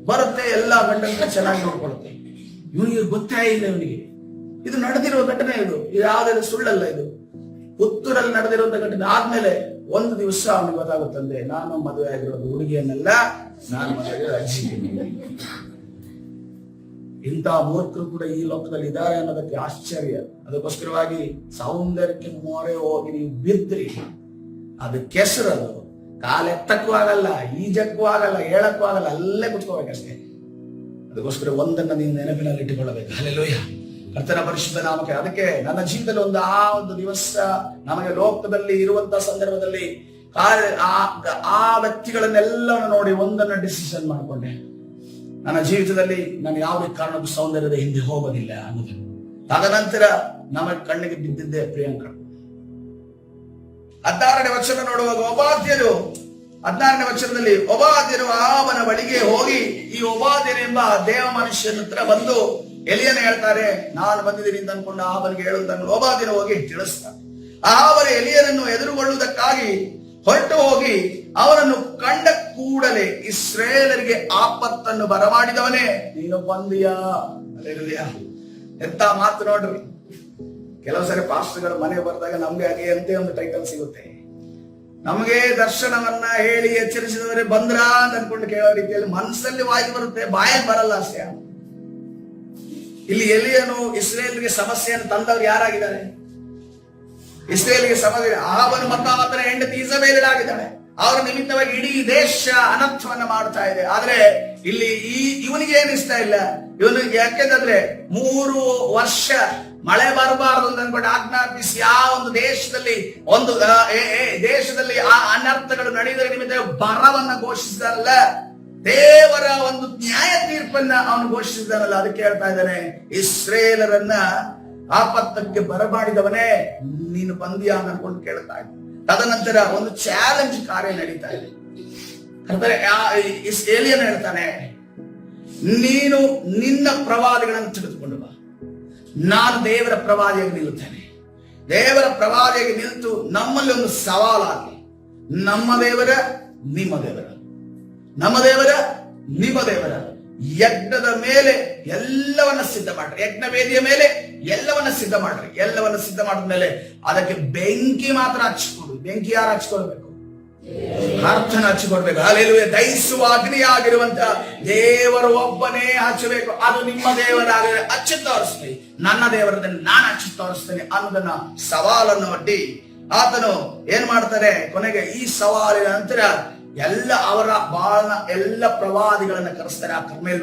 ಬರುತ್ತೆ, ಎಲ್ಲಾ ಗಂಟೆಗಳ ಚೆನ್ನಾಗಿ ನೋಡ್ಕೊಳುತ್ತೆ. ಇವನಿಗೆ ಗೊತ್ತೇ ಇಲ್ಲ. ಇವನಿಗೆ ಇದು ನಡೆದಿರೋ ಘಟನೆ, ಇದು ಯಾವ್ದಾದ್ರು ಸುಳ್ಳಲ್ಲ. ಇದು ಪುತ್ತೂರಲ್ಲಿ ನಡೆದಿರುವಂತ ಘಟನೆ. ಆದ್ಮೇಲೆ ಒಂದು ದಿವಸ ಅವನಿಗೆ ಗೊತ್ತಾಗುತ್ತಂದೆ, ನಾನು ಮದುವೆ ಆಗಿರೋದು ಹುಡುಗಿಯನ್ನೆಲ್ಲ, ನಾನು ಮದುವೆ ಆಗಿರೋ ಅಜ್ಜಿ. ಇಂಥ ಮೂರ್ಖರು ಕೂಡ ಈ ಲೋಕದಲ್ಲಿ ಇದ್ದಾರೆ ಅನ್ನೋದಕ್ಕೆ ಆಶ್ಚರ್ಯ. ಅದಕ್ಕೋಸ್ಕರವಾಗಿ ಸೌಂದರ್ಯಕ್ಕೆ ಮೊರೆ ಹೋಗಿ ನೀವು ಬಿದ್ರಿ, ಅದು ಕೆಸರದು, ಕಾಲೆತ್ತಕ್ಕೂ ಆಗಲ್ಲ, ಈಜಕ್ಕೂ ಆಗಲ್ಲ, ಹೇಳಕ್ಕೂ ಆಗಲ್ಲ, ಅಲ್ಲೇ ಕುತ್ಕೋಬೇಕಷ್ಟೇ. ಅದಕ್ಕೋಸ್ಕರ ಒಂದನ್ನ ನೀವು ನೆನಪಿನಲ್ಲಿ ಇಟ್ಟುಕೊಳ್ಳಬೇಕು. ಹಲ್ಲೆಲೂಯಾ. ಕರ್ತನ ಪರಿಶುದ್ಧ ನಾಮಕ್ಕೆ. ಅದಕ್ಕೆ ನನ್ನ ಜೀವಿತದಲ್ಲಿ ಒಂದು ದಿವಸ ನಮಗೆ ಲೋಕದಲ್ಲಿ ಇರುವಂತಹ ಸಂದರ್ಭದಲ್ಲಿ ಆ ವ್ಯಕ್ತಿಗಳನ್ನೆಲ್ಲವನ್ನು ನೋಡಿ ಒಂದನ್ನ ಡಿಸಿಷನ್ ಮಾಡಿಕೊಂಡೆ, ನನ್ನ ಜೀವಿತದಲ್ಲಿ ನಾನು ಯಾವುದೇ ಕಾರಣಕ್ಕೂ ಸೌಂದರ್ಯದ ಹಿಂದೆ ಹೋಗೋದಿಲ್ಲ ಅನ್ನೋದು. ತದನಂತರ ನಮಗೆ ಕಣ್ಣಿಗೆ ಬಿದ್ದಿದ್ದೆ ಪ್ರಿಯಾಂಕ. 16ನೇ ವಚನ ನೋಡುವಾಗ, 16ನೇ ವಚನದಲ್ಲಿ ಒಬಾದ್ಯರು ಅಹಾಬನ ಬಳಿಗೆ ಹೋಗಿ, ಈ ಒಬಾದ್ಯನೆಂಬ ದೇವ ಮನುಷ್ಯನ ಹತ್ರ ಬಂದು ಎಲಿಯನ ಹೇಳ್ತಾರೆ, ನಾನು ಬಂದಿದ್ದೀನಿ ಅಂತ ಅನ್ಕೊಂಡು ಅಹಾಬನಿಗೆ ಹೇಳುವುದನ್ನು ಒಬಾದ್ಯನು ಹೋಗಿ ತಿಳಿಸ್ತಾನೆ. ಅಹಾಬನ ಎಲಿಯನನ್ನು ಎದುರುಗೊಳ್ಳುವುದಕ್ಕಾಗಿ ಹೊರಟು ಹೋಗಿ ಅವನನ್ನು ಕಂಡ ಕೂಡಲೇ, ಇಸ್ರೇಲರಿಗೆ ಆಪತ್ತನ್ನು ಬರಮಾಡಿದವನೇ ನೀನು ಬಂದಿಯಾ. ಎಂತ ಮಾತು ನೋಡ್ರಿ. ಕೆಲವು ಸರಿ ಪಾಸ್ಟರ್ಗಳು ಮನೆಗೆ ಬಂದಾಗ ನಮ್ಗೆ ಹಾಗೆ ಅಂತೆ ಒಂದು ಟೈಟಲ್ ಸಿಗುತ್ತೆ. ನಮಗೆ ದರ್ಶನವನ್ನ ಹೇಳಿ ಎಚ್ಚರಿಸಿದವರೇ ಬಂದ್ರ ಅಂತ ಅನ್ಕೊಂಡು ಕೇಳೋ ರೀತಿಯಲ್ಲಿ ಮನಸ್ಸಲ್ಲಿ ವಾಯಿ ಬರುತ್ತೆ, ಬಾಯಲ್ಲಿ ಬರಲ್ಲ ಅಷ್ಟೇ. ಇಲ್ಲಿ ಎಲಿಯನು ಇಸ್ರೇಲ್ಗೆ ಸಮಸ್ಯೆಯನ್ನು ತಂದವರು ಯಾರಾಗಿದ್ದಾರೆ? ಇಸ್ರೇಲ್ಗೆ ಸಮಸ್ಯೆ ಅಹಾಬನು ಮತ್ತು ಆತನ ಹೆಂಡತಿ ಇಜಬೇಲಳಾಗಿದ್ದಾಳೆ. ಅವರ ನಿಮಿತ್ತವಾಗಿ ಇಡೀ ದೇಶ ಅನರ್ಥವನ್ನ ಮಾಡ್ತಾ ಇದೆ. ಆದ್ರೆ ಇಲ್ಲಿ ಇವನಿಗೆ ಏನ್ ಇಷ್ಟ ಇಲ್ಲ. ಇವನು ಯಾಕೆಂದ್ರೆ 3 ವರ್ಷ ಮಳೆ ಬರಬಾರದು ಅಂತ ಅನ್ಕೊಂಡು ಆಜ್ಞಾಪಿಸಿ ಆ ಒಂದು ದೇಶದಲ್ಲಿ ದೇಶದಲ್ಲಿ ಆ ಅನರ್ಥಗಳು ನಡೆಯುವ ನಿಮಿತ್ತ ಬರವನ್ನ ಘೋಷಿಸಿದಾರಲ್ಲ, ದೇವರ ಒಂದು ನ್ಯಾಯ ತೀರ್ಪನ್ನ ಅವನು ಘೋಷಿಸಿದಾನಲ್ಲ. ಅದಕ್ಕೆ ಹೇಳ್ತಾ ಇದ್ದಾನೆ, ಇಸ್ರೇಲರನ್ನ ಆಪತ್ತಕ್ಕೆ ಬರಮಾಡಿದವನೇ ನೀನು ಬಂದಿಯಾ ಅನ್ಕೊಂಡು ಕೇಳ್ತಾ ಇದ್ದ. ತದನಂತರ ಒಂದು ಚಾಲೆಂಜ್ ಕಾರ್ಯ ನಡೀತಾ ಇದೆ. ಅಂದರೆ ಏಲಿಯನ್ ಹೇಳ್ತಾನೆ, ನೀನು ನಿನ್ನ ಪ್ರವಾದಿಗಳನ್ನು ತೆಗೆದುಕೊಂಡು ಬಾ, ನಾನು ದೇವರ ಪ್ರವಾದಿಯಾಗಿ ನಿಲ್ಲುತ್ತೇನೆ. ದೇವರ ಪ್ರವಾದಿಯಾಗಿ ನಿಂತು ನಮ್ಮಲ್ಲಿ ಒಂದು ಸವಾಲಾಗಿ, ನಮ್ಮ ದೇವರ ನಿಮ್ಮ ದೇವರ, ನಮ್ಮ ದೇವರ ನಿಮ್ಮ ದೇವರ ಯಜ್ಞದ ಮೇಲೆ ಎಲ್ಲವನ್ನ ಸಿದ್ಧ ಮಾಡ್ರಿ, ಯಜ್ಞ ವೇದಿಯ ಮೇಲೆ ಎಲ್ಲವನ್ನ ಸಿದ್ಧ ಮಾಡ್ರಿ. ಎಲ್ಲವನ್ನ ಸಿದ್ಧ ಮಾಡಿದ್ಮೇಲೆ ಅದಕ್ಕೆ ಬೆಂಕಿ ಮಾತ್ರ ಹಚ್ಚಿಕೊಡು. ಬೆಂಕಿ ಯಾರು ಹಚ್ಕೊಳ್ಬೇಕು? ಕರ್ತನ ಹಚ್ಚಿಕೊಡ್ಬೇಕು. ಹಲ್ಲೆಲೂಯಾ. ದಹಿಸುವ ಅಗ್ನಿಯಾಗಿರುವಂತ ದೇವರು ಒಬ್ಬನೇ ಹಚ್ಚಬೇಕು. ಅದು ನಿಮ್ಮ ದೇವರಾಗಿದ್ರೆ ಹಚ್ಚಿ ತೋರಿಸ್ತೀನಿ, ನನ್ನ ದೇವರದನ್ನು ನಾನು ಹಚ್ಚಿ ತೋರಿಸ್ತೇನೆ ಅನ್ನೋದನ್ನ ಸವಾಲನ್ನು ಒಡ್ಡಿ ಆತನು ಏನ್ ಮಾಡ್ತಾರೆ, ಕೊನೆಗೆ ಈ ಸವಾಲಿನ ನಂತರ ಅವರ ಬಾಳನ ಎಲ್ಲ ಪ್ರವಾದಿಗಳನ್ನ ಕರೆಸ್ತಾರೆ ಆ ಕರ್ಮೇಲ್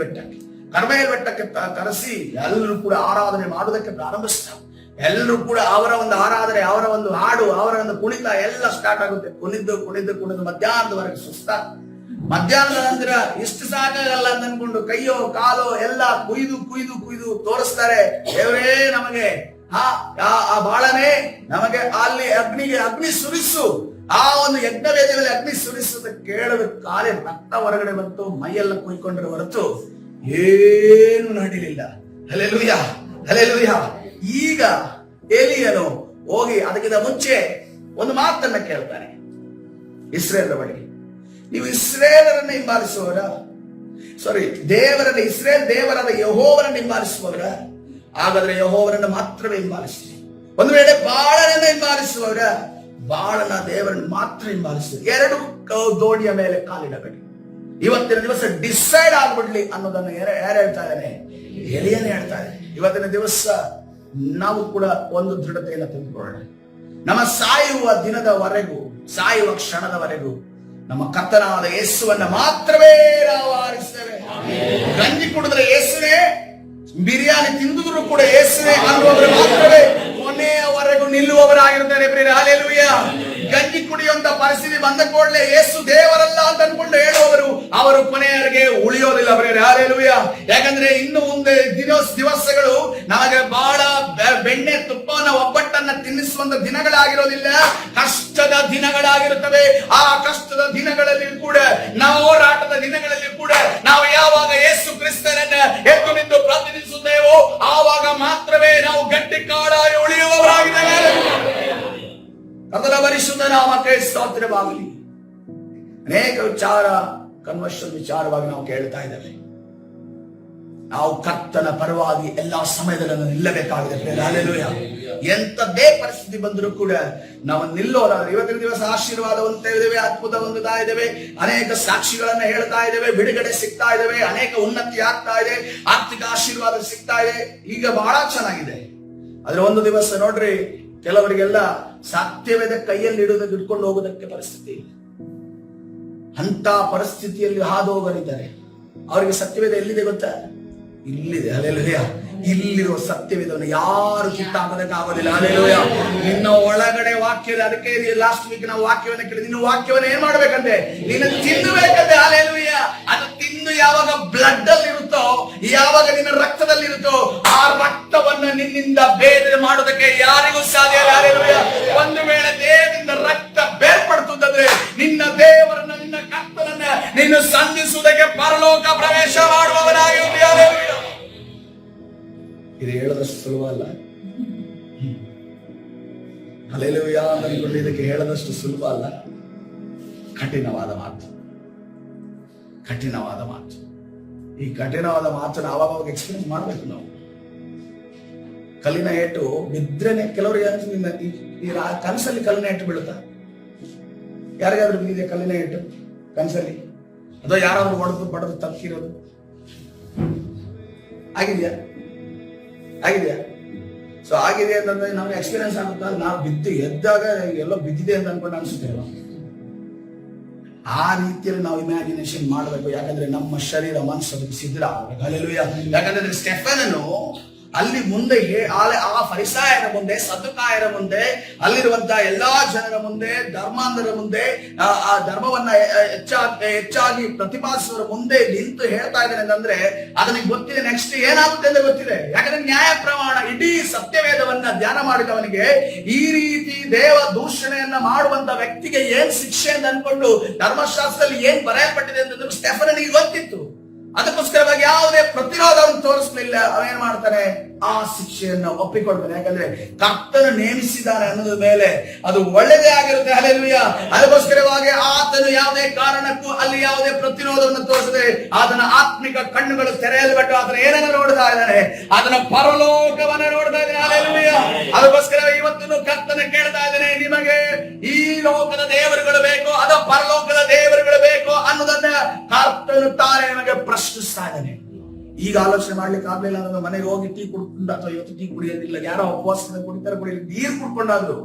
ಬೆಟ್ಟಕ್ಕೆ ಕರೆಸಿ ಎಲ್ಲರೂ ಕೂಡ ಆರಾಧನೆ ಮಾಡೋದಕ್ಕೆ ಪ್ರಾರಂಭಿಸ್ತಾರೆ. ಎಲ್ಲರೂ ಕೂಡ ಅವರ ಒಂದು ಆರಾಧನೆ, ಅವರ ಒಂದು ಹಾಡು, ಅವರ ಒಂದು ಕುಣಿತ ಎಲ್ಲ ಸ್ಟಾರ್ಟ್ ಆಗುತ್ತೆ. ಕುಣಿದು ಮಧ್ಯಾಹ್ನದವರೆಗೆ ಸುಸ್ತಾಗ, ಮಧ್ಯಾಹ್ನದ ನಂತರ ಇಷ್ಟು ಸಾಕಾಗಲ್ಲ ಅಂತ ಅನ್ಕೊಂಡು ಕೈಯೋ ಕಾಲೋ ಎಲ್ಲ ಕುಯ್ದು ತೋರಿಸ್ತಾರೆ. ದೇವರೇ ನಮಗೆ ಆ ಬಾಳನೆ ನಮಗೆ ಅಲ್ಲಿ ಅಗ್ನಿ ಸುರಿಸು, ಆ ಒಂದು ಯಜ್ಞ ವೇದಿಯಲ್ಲಿ ಅಗ್ನಿ ಸುರಿಸುತ್ತ ಕೇಳದ ಕಾಲೇ ರಕ್ತ ಹೊರಗಡೆ ಬಂತು, ಮೈಯೆಲ್ಲ ಕುಯ್ಕೊಂಡ್ರೆ ಹೊರತು ಏನು ನಡೀಲಿಲ್ಲ. Hallelujah, hallelujah. ಈಗ ಎಲಿಯನು ಹೋಗಿ ಅದಕ್ಕಿಂತ ಮುಂಚೆ ಒಂದು ಮಾತನ್ನ ಕೇಳ್ತಾನೆ ಇಸ್ರೇಲರ ಬಳಿಗೆ, ನೀವು ಇಸ್ರೇಲರನ್ನ ಹಿಂಬಾಲಿಸುವವರ, ಇಸ್ರೇಲ್ ದೇವರಾದ ಯೆಹೋವನನ್ನು ಹಿಂಬಾಲಿಸುವವರ? ಹಾಗಾದ್ರೆ ಯೆಹೋವನನ್ನು ಮಾತ್ರವೇ ಹಿಂಬಾಲಿಸಿ. ಒಂದು ವೇಳೆ ಬಾಳನನ್ನ ಹಿಂಬಾಲಿಸುವವರ, ಬಾಳನ ದೇವರನ್ನು ಮಾತ್ರ ಹಿಂಬಾಲಿಸಿದ್ರು. 2 ದೋಣಿಯ ಮೇಲೆ ಕಾಲಿಡಬೇಡಿ. ಇವತ್ತಿನ ದಿವಸ ಡಿಸೈಡ್ ಆಗ್ಬಿಡ್ಲಿ ಅನ್ನೋದನ್ನು ಯಾರು ಹೇಳ್ತಾ ಇದ್ದಾನೆ? ಎಲಿಯನ್ ಹೇಳ್ತಾ ಇದ್ದಾನೆ. ಇವತ್ತಿನ ದಿವಸ ನಾವು ಕೂಡ ಒಂದು ದೃಢತೆಯನ್ನು ತೆಗೆದುಕೊಳ್ಳೋಣ. ನಮ್ಮ ಸಾಯುವ ದಿನದವರೆಗೂ, ಸಾಯುವ ಕ್ಷಣದವರೆಗೂ ನಮ್ಮ ಕರ್ತನಾದ ಯೇಸುವನ್ನ ಮಾತ್ರವೇ ನಾವು ಆರಿಸ್ತೇವೆ. ಗಂಜಿ ಕುಡಿದ್ರೆ ಯೇಸುವೆ, ಬಿರಿಯಾನಿ ತಿಂದಿದ್ರು ಕೂಡ ಯೇಸುವೆ ಅನ್ನುವವರು ಮಾತ್ರವೇ ಕೊನೆಯವರೆಗೂ ನಿಲ್ಲುವವರಾಗಿರ್ತಾರೆ. ಹಲ್ಲೆಲೂಯಾ. ಗಂಜಿ ಕುಡಿಯುವಂತ ಪರಿಸ್ಥಿತಿ ಬಂದ ಕೂಡಲೇ ಯೇಸು ದೇವರಲ್ಲ ಅಂತ ಅನ್ಕೊಂಡು ಹೇಳುವವರು ಅವರು ಕೊನೆಯವರೆಗೆ ಉಳಿಯೋದಿಲ್ಲ. ಹಲ್ಲೆಲೂಯಾ. ಯಾಕಂದ್ರೆ ಇನ್ನು ಮುಂದೆ ದಿವಸಗಳು ನಮಗೆ ಬಹಳ ಬೆಣ್ಣೆ ತುಪ್ಪನ ಒಬ್ಬಟ್ಟನ್ನ ತಿನ್ನಿಸುವಂತ ದಿನಗಳಾಗಿರೋದಿಲ್ಲ, ಕಷ್ಟದ ದಿನಗಳಾಗಿರುತ್ತವೆ. ಆ ಕಷ್ಟದ ದಿನಗಳಲ್ಲಿ ಕೂಡ, ನಾವು ಹೋರಾಟದ ದಿನಗಳಲ್ಲಿ ಕೂಡ ನಾವು ಯಾವಾಗ ಯೇಸು ಕ್ರಿಸ್ತನನ್ನ ಎದ್ದು ನಿಂತು ಪ್ರತಿನಿಧಿಸುತ್ತೇವೋ ಆವಾಗ ಮಾತ್ರವೇ ನಾವು ಗಟ್ಟಿ ಕಾಡಾಗಿ ಉಳಿಯುವವರಾಗಿದ್ದೇವೆ. ಅದರ ಪರಿಶುದ್ಧ ನಾಮಕ್ಕೆ ಸ್ತೋತ್ರವಾಗಲಿ. ಅನೇಕ ಕನ್ವರ್ಷನ್ ವಿಚಾರವಾಗಿ ನಾವು ಕೇಳ್ತಾ ಇದ್ದೇವೆ. ನಾವು ಕರ್ತನ ಪರವಾಗಿ ಎಲ್ಲಾ ಸಮಯದಲ್ಲಿ ನಿಲ್ಲಬೇಕಾಗಿದೆ. ಹಲ್ಲೆಲೂಯಾ. ಎಂತದೇ ಪರಿಸ್ಥಿತಿ ಬಂದರೂ ಕೂಡ ನಾವು ನಿಲ್ಲೋಣ. ಇವತ್ತಿನ ದಿವಸ ಆಶೀರ್ವಾದ ಹೊಂದ್ತಾ ಇದ್ದೇವೆ, ಅದ್ಭುತ ಹೊಂದುತ್ತಾ ಇದ್ದೇವೆ, ಅನೇಕ ಸಾಕ್ಷಿಗಳನ್ನ ಹೇಳ್ತಾ ಇದ್ದೇವೆ, ಬಿಡುಗಡೆ ಸಿಗ್ತಾ ಇದ್ದೇವೆ, ಅನೇಕ ಉನ್ನತಿ ಆಗ್ತಾ ಇದೆ, ಆರ್ಥಿಕ ಆಶೀರ್ವಾದ ಸಿಗ್ತಾ ಇದೆ. ಈಗ ಬಹಳ ಚೆನ್ನಾಗಿದೆ. ಆದ್ರೆ ಒಂದು ದಿವಸ ನೋಡ್ರಿ, ಕೆಲವರಿಗೆಲ್ಲ ಸತ್ಯವೇದ ಕೈಯಲ್ಲಿ ಇಟ್ಕೊಂಡು ಹೋಗೋದಕ್ಕೆ ಪರಿಸ್ಥಿತಿ ಇಲ್ಲ. ಅಂತ ಪರಿಸ್ಥಿತಿಯಲ್ಲಿ ಹಾದು ಹೋಗಲಿದ್ದಾರೆ. ಅವರಿಗೆ ಸತ್ಯವೇದ ಎಲ್ಲಿದೆ ಗೊತ್ತಾ? ಇಲ್ಲಿದೆ. ಹಲ್ಲೆಲೂಯಾ. ಇಲ್ಲಿರುವ ಸತ್ಯವೇದವನ್ನು ಯಾರು ಕಿತ್ತಾಕೋದಕ್ಕಾಗೋದಿಲ್ಲ. ಹಲ್ಲೆಲೂಯಾ. ನಿನ್ನ ಒಳಗಡೆ ವಾಕ್ಯದ, ಅದಕ್ಕೆ ಲಾಸ್ಟ್ ವೀಕ್ ನಾವು ವಾಕ್ಯವನ್ನ ಕೇಳಿ, ನಿನ್ನ ವಾಕ್ಯವನ್ನ ಏನ್ ಮಾಡ್ಬೇಕಂತೆ? ನೀನು ತಿನ್ನಬೇಕಂತೆ. ಹಲ್ಲೆಲೂಯಾ. ಅದು ತಿಂದು ಯಾವಾಗ ಬ್ಲಡ್ ಅಲ್ಲಿ ಇರುತ್ತೋ, ಯಾವಾಗ ನಿನ್ನ ರಕ್ತದಲ್ಲಿ ಇರುತ್ತೋ, ಆ ರಕ್ತವನ್ನ ನಿನ್ನಿಂದ ಬೇರೆ ಮಾಡೋದಕ್ಕೆ ಯಾರಿಗೂ ಸಾಧ್ಯ ಇಲ್ಲ. ಹಲ್ಲೆಲೂಯಾ. ಒಂದು ವೇಳೆ ದೇಹದಿಂದ ರಕ್ತ ಬೇರ್ಪಡ್ತದಂದ್ರೆ ನಿನ್ನ ದೇವರನ್ನ, ನಿನ್ನ ಕರ್ತನನ್ನ ನೀನು ಸಂಧಿಸುವುದಕ್ಕೆ ಪರಲೋಕ ಪ್ರವೇಶ ಮಾಡುವವನಾಗಿರುತ್ತೀಯ. ಹಲ್ಲೆಲೂಯಾ. ಇದು ಹೇಳದಷ್ಟು ಸುಲಭ ಅಲ್ಲ. ಹಲ್ಲೆಲೂಯಾ ಅಂದ್ಕೊಂಡು ಇದಕ್ಕೆ ಹೇಳದಷ್ಟು ಸುಲಭ ಅಲ್ಲ. ಕಠಿಣವಾದ ಮಾತು, ಕಠಿಣವಾದ ಮಾತು. ಈ ಕಠಿಣವಾದ ಮಾತನ್ನು ಆವಾಗ ಎಕ್ಸ್ಪೀರಿಯನ್ಸ್ ಮಾಡ್ಬೇಕು ನಾವು. ಕಲ್ಲಿನ ಏಟು ಬಿದ್ರೇನೆ ಕೆಲವರಿಗೆ ಈ ಕನಸಲ್ಲಿ ಕಲ್ಲಿನ ಏಟು ಬೀಳುತ್ತಾ? ಯಾರಿಗಾದ್ರೂ ಬಿದ್ದಿದೆ ಕಲ್ಲಿನ ಏಟು ಕನಸಲ್ಲಿ? ಅಥವಾ ಯಾರಾದ್ರೂ ಬಡದು ತಪ್ಪಿರೋದು ಆಗಿದೆಯಾ? ಸೊ ಆಗಿದೆ ಅಂತಂದ್ರೆ ನಮ್ಗೆ ಎಕ್ಸ್ಪೀರಿಯನ್ಸ್ ಆಗುತ್ತಾ? ನಾವು ಬಿದ್ದು ಎದ್ದಾಗ ಎಲ್ಲೋ ಬಿದ್ದಿದೆ ಅಂತ ಅನ್ಕೊಂಡು ಅನ್ಸುತ್ತೇವೆ. ಆ ರೀತಿಯಲ್ಲಿ ನಾವು ಇಮ್ಯಾಜಿನೇಷನ್ ಮಾಡಬೇಕು. ಯಾಕಂದ್ರೆ ನಮ್ಮ ಶರೀರ ಮನಸ್ಸು ಅದಕ್ಕೆ ಸಿದ್ಧ. ಯಾಕಂದ್ರೆ ಸ್ಟೆಫನನು ಅಲ್ಲಿ ಮುಂದೆ ಆ ಫರಿಸಾಯರ ಮುಂದೆ, ಸದ್ದುಕಾಯರ ಮುಂದೆ, ಅಲ್ಲಿರುವಂತಹ ಎಲ್ಲಾ ಜನರ ಮುಂದೆ, ಧರ್ಮಾಂಧರ ಮುಂದೆ, ಆ ಧರ್ಮವನ್ನ ಹೆಚ್ಚಾಗಿ ಪ್ರತಿಪಾದಿಸುವವರ ಮುಂದೆ ನಿಂತು ಹೇಳ್ತಾ ಇದ್ದೇನೆ ಅಂತಂದ್ರೆ ಅದನಿಗೆ ಗೊತ್ತಿದೆ ನೆಕ್ಸ್ಟ್ ಏನಾಗುತ್ತೆ ಅಂತ ಗೊತ್ತಿದೆ. ಯಾಕಂದ್ರೆ ನ್ಯಾಯ ಪ್ರಮಾಣ ಇಡೀ ಸತ್ಯವೇದವನ್ನ ಧ್ಯಾನ ಮಾಡಿದವನಿಗೆ ಈ ರೀತಿ ದೇವ ದೂಷಣೆಯನ್ನ ಮಾಡುವಂತ ವ್ಯಕ್ತಿಗೆ ಏನ್ ಶಿಕ್ಷೆ ಅಂತ ಅನ್ಕೊಂಡು ಧರ್ಮಶಾಸ್ತ್ರದಲ್ಲಿ ಏನ್ ಬರೆಯಲ್ಪಟ್ಟಿದೆ ಅಂತಂದ್ರೆ ಸ್ಟೆಫನನಿಗೆ ಗೊತ್ತಿತ್ತು. ಅದಕ್ಕೋಸ್ಕರವಾಗಿ ಯಾವುದೇ ಪ್ರತಿರೋಧವನ್ನು ತೋರಿಸಲಿಲ್ಲ. ಅವೇನ್ ಮಾಡ್ತಾನೆ, ಆ ಶಿಕ್ಷೆಯನ್ನು ಒಪ್ಪಿಕೊಳ್ತಾನೆ. ಯಾಕಂದ್ರೆ ಕರ್ತನು ನೇಮಿಸಿದ್ದಾನೆ ಅನ್ನೋದ್ರ ಮೇಲೆ ಅದು ಒಳ್ಳೆಯದೇ ಆಗಿರುತ್ತೆ. ಹಲ್ಲೆಲೂಯಾ. ಅದಕ್ಕೋಸ್ಕರವಾಗಿ ಆತನು ಯಾವುದೇ ಕಾರಣಕ್ಕೂ ಅಲ್ಲಿ ಯಾವುದೇ ಪ್ರತಿರೋಧವನ್ನು ತೋರಿಸದೆ ಆತನ ಆತ್ಮಿಕ ಕಣ್ಣುಗಳು ತೆರೆಯಲ್ಪಟ್ಟು ಆತನ ಏನನ್ನು ನೋಡ್ತಾ ಇದ್ದಾನೆ, ಅದನ್ನ ಪರಲೋಕವನ್ನ ನೋಡ್ತಾ ಇದ್ದಾನೆ. ಹಲ್ಲೆಲೂಯಾ. ಅದಕ್ಕೋಸ್ಕರ ಇವತ್ತು ಕರ್ತನ ಕೇಳ್ತಾ ಇದ್ದಾನೆ, ನಿಮಗೆ ಈ ಲೋಕದ ದೇವರುಗಳು ಬೇಕು ಅದ ಪರಲೋಕದ ದೇವರುಗಳು ಬೇಕು ಅನ್ನೋದನ್ನ ಕರ್ತನು ತಾನೇ ನಿಮಗೆ ಪ್ರಶ್ನಿಸ್ತಾ ಇದ್ದಾನೆ. ಈಗ ಆಲೋಚನೆ ಮಾಡ್ಲಿಕ್ಕೆ ಆಗ್ಲಿಲ್ಲ ಅಂದ್ರೆ ಮನೆಗೆ ಹೋಗಿ ಟೀ ಕುಡ್ಕೊಂಡು, ಅಥವಾ ಇವತ್ತು ಟೀ ಕುಡಿಯೋದಿಲ್ಲ, ಯಾರೋ ಉಪವಾಸದಿಂದ ಕುಡಿತಾರೆ, ಕುಡಿಯಲಿ, ನೀರು ಕುಡ್ಕೊಂಡಾದ್ರು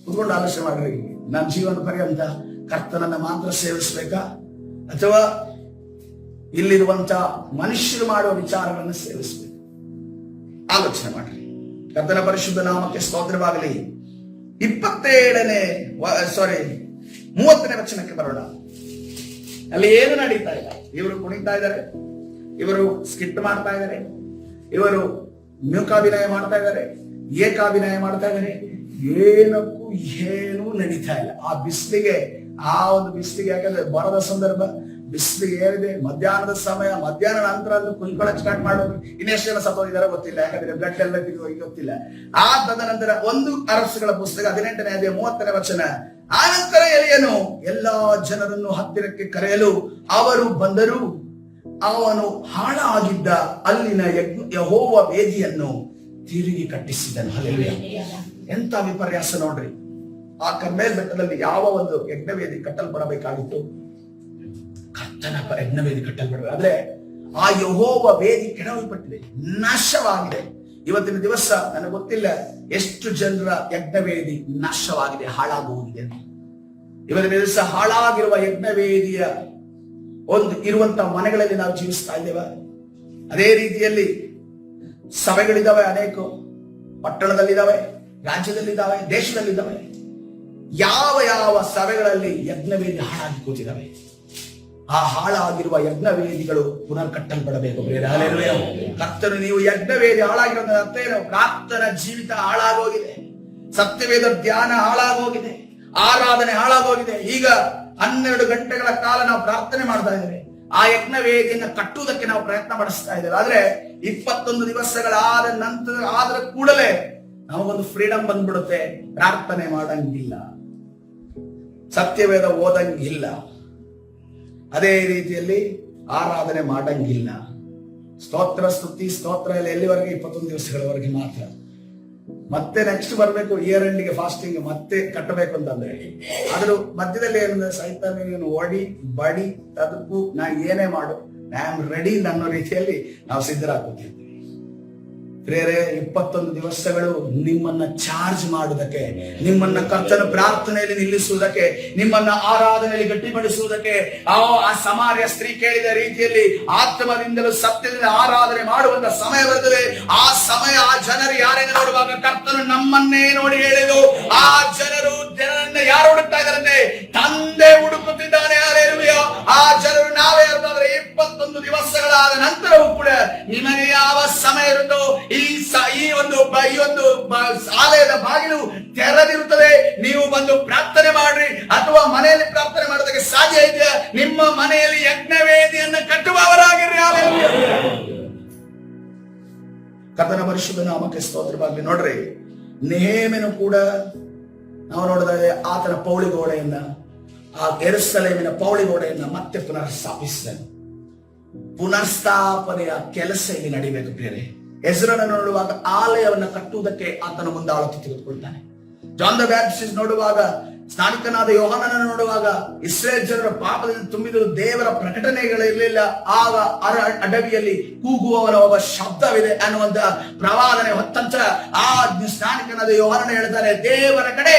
ಕುಡ್ಕೊಂಡು ಆಲೋಚನೆ ಮಾಡ್ರಿ, ನನ್ನ ಜೀವನ ಪರ್ಯಂತ ಕರ್ತನನ್ನ ಮಾತ್ರ ಸೇವಿಸ್ಬೇಕಾ ಅಥವಾ ಇಲ್ಲಿರುವಂತ ಮನುಷ್ಯರು ಮಾಡುವ ವಿಚಾರಗಳನ್ನು ಸೇವಿಸ್ಬೇಕು? ಆಲೋಚನೆ ಮಾಡ್ರಿ. ಕರ್ತನ ಪರಿಶುದ್ಧ ನಾಮಕ್ಕೆ ಸ್ತೋತ್ರವಾಗಲಿ. 30ನೇ ವಚನಕ್ಕೆ ಬರೋಣ. ಅಲ್ಲಿ ಏನು ನಡೀತಾ ಇಲ್ಲ. ಇವರು ಕುಣಿತಾ ಇದ್ದಾರೆ, ಇವರು ಸ್ಕಿಟ್ ಮಾಡ್ತಾ ಇದ್ದಾರೆ, ಇವರು ಮ್ಯೂಕಾಭಿನಯ ಮಾಡ್ತಾ ಇದ್ದಾರೆ, ಏಕಾಭಿನಯ ಮಾಡ್ತಾ ಇದ್ದಾರೆ. ಏನಕ್ಕೂ ಏನೂ ನಡೀತಾ ಇಲ್ಲ. ಆ ಬಿಸಿಲಿಗೆ, ಆ ಒಂದು ಬಿಸಿಲಿಗೆ, ಯಾಕಂದ್ರೆ ಬರದ ಸಂದರ್ಭ, ಬಿಸಿಲಿಗೆ ಏರಿದೆ, ಮಧ್ಯಾಹ್ನದ ಸಮಯ, ಮಧ್ಯಾಹ್ನ ನಂತರ ಕುಯ್ಕೊಳ್ಳಕ್ ಸ್ಟಾರ್ಟ್ ಮಾಡೋದು. ಇನ್ನೆಷ್ಟು ಜನ ಸತ್ತೋಗಿದಾರ ಗೊತ್ತಿಲ್ಲ, ಯಾಕಂದ್ರೆ ಬ್ಲಡ್ ಎಲ್ಲ ಗೊತ್ತಿಲ್ಲ. ಆ ತದನಂತರ 1 ಅರಸುಗಳ ಪುಸ್ತಕ 18ನೇ ಅಧ್ಯಾಯ 30ನೇ ವಚನ. ಆನಂತರ ಎಲಿಯನು ಎಲ್ಲಾ ಜನರನ್ನು ಹತ್ತಿರಕ್ಕೆ ಕರೆಯಲು ಅವರು ಬಂದರು. ಅವನು ಹಾಳಾಗಿದ್ದ ಅಲ್ಲಿನ ಯೆಹೋವ ವೇದಿಯನ್ನು ತಿರುಗಿ ಕಟ್ಟಿಸಿದನು. ಹಲ್ಲೆಲೂಯಾ. ಎಂತ ವಿಪರ್ಯಾಸ ನೋಡ್ರಿ. ಆ ಕರ್ಮೇಲ್ ಬೆಟ್ಟದಲ್ಲಿ ಯಾವ ಒಂದು ಯಜ್ಞವೇದಿ ಕಟ್ಟಲ್ಪಡಬೇಕಾಗಿತ್ತು? ಕರ್ತನ ಯಜ್ಞವೇದಿ ಕಟ್ಟಲ್ಪಡಬೇಕು. ಆದ್ರೆ ಆ ಯೆಹೋವ ವೇದಿ ಕೆಡವಲ್ಪಟ್ಟಿದೆ, ನಾಶವಾಗಿದೆ. ಇವತ್ತಿನ ದಿವಸ ನನಗೆ ಗೊತ್ತಿಲ್ಲ ಎಷ್ಟು ಜನರ ಯಜ್ಞವೇದಿ ನಾಶವಾಗಿದೆ, ಹಾಳಾಗುವುದಿದೆ. ಇವತ್ತಿನ ದಿವಸ ಹಾಳಾಗಿರುವ ಯಜ್ಞವೇದಿಯ ಇರುವಂತ ಮನೆಗಳಲ್ಲಿ ನಾವು ಜೀವಿಸ್ತಾ ಇದ್ದೇವೆ. ಅದೇ ರೀತಿಯಲ್ಲಿ ಸಭೆಗಳಿದ್ದಾವೆ, ಅನೇಕ ಪಟ್ಟಣದಲ್ಲಿದ್ದಾವೆ, ರಾಜ್ಯದಲ್ಲಿದ್ದಾವೆ, ದೇಶದಲ್ಲಿದ್ದಾವೆ. ಯಾವ ಸಭೆಗಳಲ್ಲಿ ಯಜ್ಞವೇದಿ ಹಾಳಾಗಿ ಕೂತಿದ್ದಾವೆ. ಆ ಹಾಳಾಗಿರುವ ಯಜ್ಞವೇದಿಗಳು ಪುನರ್ ಕಟ್ಟಲ್ಪಡಬೇಕು. ಕರ್ತನು, ನೀವು ಯಜ್ಞವೇದಿ ಹಾಳಾಗಿರೋದ್ರ ಅರ್ಥ ಏನು? ಪ್ರಾರ್ಥನಾ ಜೀವಿತ ಹಾಳಾಗೋಗಿದೆ, ಸತ್ಯವೇದ ಧ್ಯಾನ ಹಾಳಾಗೋಗಿದೆ, ಆರಾಧನೆ ಹಾಳಾಗೋಗಿದೆ. ಈಗ 12 ಗಂಟೆಗಳ ಕಾಲ ನಾವು ಪ್ರಾರ್ಥನೆ ಮಾಡ್ತಾ ಇದ್ದೇವೆ, ಆ ಯಜ್ಞವೇದಿಯನ್ನು ಕಟ್ಟುವುದಕ್ಕೆ ನಾವು ಪ್ರಯತ್ನ ಪಡಿಸ್ತಾ ಇದ್ದೇವೆ. ಆದ್ರೆ 21 ದಿವಸಗಳಾದ ನಂತರ ಆದ್ರ ಕೂಡಲೇ ನಮಗೊಂದು ಫ್ರೀಡಮ್ ಬಂದ್ಬಿಡುತ್ತೆ. ಪ್ರಾರ್ಥನೆ ಮಾಡಂಗಿಲ್ಲ, ಸತ್ಯವೇದ ಓದಂಗಿಲ್ಲ, ಅದೇ ರೀತಿಯಲ್ಲಿ ಆರಾಧನೆ ಮಾಡಂಗಿಲ್ಲ. ಸ್ತೋತ್ರ, ಸ್ತುತಿ, ಸ್ತೋತ್ರ ಎಲ್ಲ ಎಲ್ಲಿವರೆಗೆ? 21 ದಿವಸಗಳವರೆಗೆ ಮಾತ್ರ. ಮತ್ತೆ ನೆಕ್ಸ್ಟ್ ಬರ್ಬೇಕು ಇಯರ್ ಎಂಡಿಗೆ ಫಾಸ್ಟಿಂಗ್ ಮತ್ತೆ ಕಟ್ಟಬೇಕು ಅಂತಂದ್ರೆ ಅದ್ರ ಮಧ್ಯದಲ್ಲಿ ಏನಂದ್ರೆ ಸೈತಾನನು ಓಡಿ ಬಡಿ ಅದಕ್ಕೂ ನಾ ಏನೇ ಮಾಡು, ಐ ಆಮ್ ರೆಡಿ ಅನ್ನೋ ರೀತಿಯಲ್ಲಿ ನಾವು ಸಿದ್ಧರಾಗ್ತೀವಿ. ಪ್ರೇರೆ 21 ದಿವಸಗಳು ನಿಮ್ಮನ್ನ ಚಾರ್ಜ್ ಮಾಡುವುದಕ್ಕೆ, ನಿಮ್ಮನ್ನ ಕರ್ತನ ಪ್ರಾರ್ಥನೆಯಲ್ಲಿ ನಿಲ್ಲಿಸುವುದಕ್ಕೆ, ನಿಮ್ಮನ್ನ ಆರಾಧನೆಯಲ್ಲಿ ಗಟ್ಟಿಪಡಿಸುವುದಕ್ಕೆ. ಆ ಸಮಾರ್ಯ ಸ್ತ್ರೀ ಕೇಳಿದ ರೀತಿಯಲ್ಲಿ ಆತ್ಮದಿಂದಲೂ ಸತ್ಯದಿಂದ ಆರಾಧನೆ ಮಾಡುವಂತ ಸಮಯ ಬರ್ತದೆ. ಆ ಸಮಯ ಆ ಜನರು ಯಾರೆಂದು ನೋಡುವಾಗ ಕರ್ತನು ನಮ್ಮನ್ನೇ ನೋಡಿ ಹೇಳಿದು. ಆ ಜನರನ್ನ ಯಾರು ಹುಡುಕ್ತಾ ಇದ್ದಾರಂತೆ? ತಂದೆ ಹುಡುಕುತ್ತಿದ್ದಾನೆ. ಹಲ್ಲೆಲೂಯಾ. ಆ ಜನರು ನಾವೇ ಇರ್ತಾದ್ರೆ 21 ದಿವಸಗಳಾದ ನಂತರವೂ ಕೂಡ ನಿಮಗೆ ಯಾವ ಸಮಯ ಇರುತ್ತೋ ಈ ಒಂದು ಆಲಯದ ಬಾಗಿಲು ತೆರೆದಿರುತ್ತದೆ. ನೀವು ಬಂದು ಪ್ರಾರ್ಥನೆ ಮಾಡ್ರಿ, ಅಥವಾ ಮನೆಯಲ್ಲಿ ಪ್ರಾರ್ಥನೆ ಮಾಡೋದಕ್ಕೆ ಸಾಧ್ಯ ಇದೆಯಾ? ನಿಮ್ಮ ಮನೆಯಲ್ಲಿ ಯಜ್ಞವೇದಿಯನ್ನು ಕಟ್ಟುವವರಾಗಿರ್ರಿ. ಕರ್ತನ ಪರಿಶುದ್ಧ ನಾಮಕ್ಕೆ ಸ್ತೋತ್ರವಾಗಲಿ. ನೋಡ್ರಿ, ನೆಹೆಮೀಯನು ಕೂಡ ನಾವು ನೋಡಿದಾಗ ಆತನ ಪೌಳಿಗೋಡೆಯನ್ನ, ಆ ಯೆರೂಸಲೇಮಿನ ಪೌಳಿಗೋಡೆಯನ್ನ ಮತ್ತೆ ಪುನರ್ಸ್ಥಾಪಿಸಿದನು. ಪುನರ್ಸ್ಥಾಪನೆಯ ಕೆಲಸ ಇಲ್ಲಿ ನಡಿಬೇಕು ಪ್ರಿಯರೇ. ಎಜ್ರನನ್ನು ನೋಡುವಾಗ ಆಲಯವನ್ನು ಕಟ್ಟುವುದಕ್ಕೆ ಆತನ ಮುಂದಾಳತೆ ತೆಗೆದುಕೊಳ್ತಾನೆ. ಜಾನ್ ದ ಬ್ಯಾಪ್ಟಿಸ್ಟ್ ನೋಡುವಾಗ, ಸ್ನಾನಿಕನಾದ ಯೋಹಾನನನ್ನು ನೋಡುವಾಗ ಇಸ್ರೇಲ್ ಜನರ ಪಾಪದಿಂದ ತುಂಬಿದರು, ದೇವರ ಪ್ರಕಟಣೆಗಳಿರಲಿಲ್ಲ. ಆಗ ಅಡವಿಯಲ್ಲಿ ಕೂಗುವವನ ಒಬ್ಬ ಶಬ್ದವಿದೆ ಅನ್ನುವಂತ ಪ್ರವಾದನೆ ಹೊತ್ತಂತ ಆ ಸ್ನಾನಿಕನಾದ ಯೋಹಾನನ ಹೇಳ್ತಾನೆ, ದೇವರ ಕಡೆ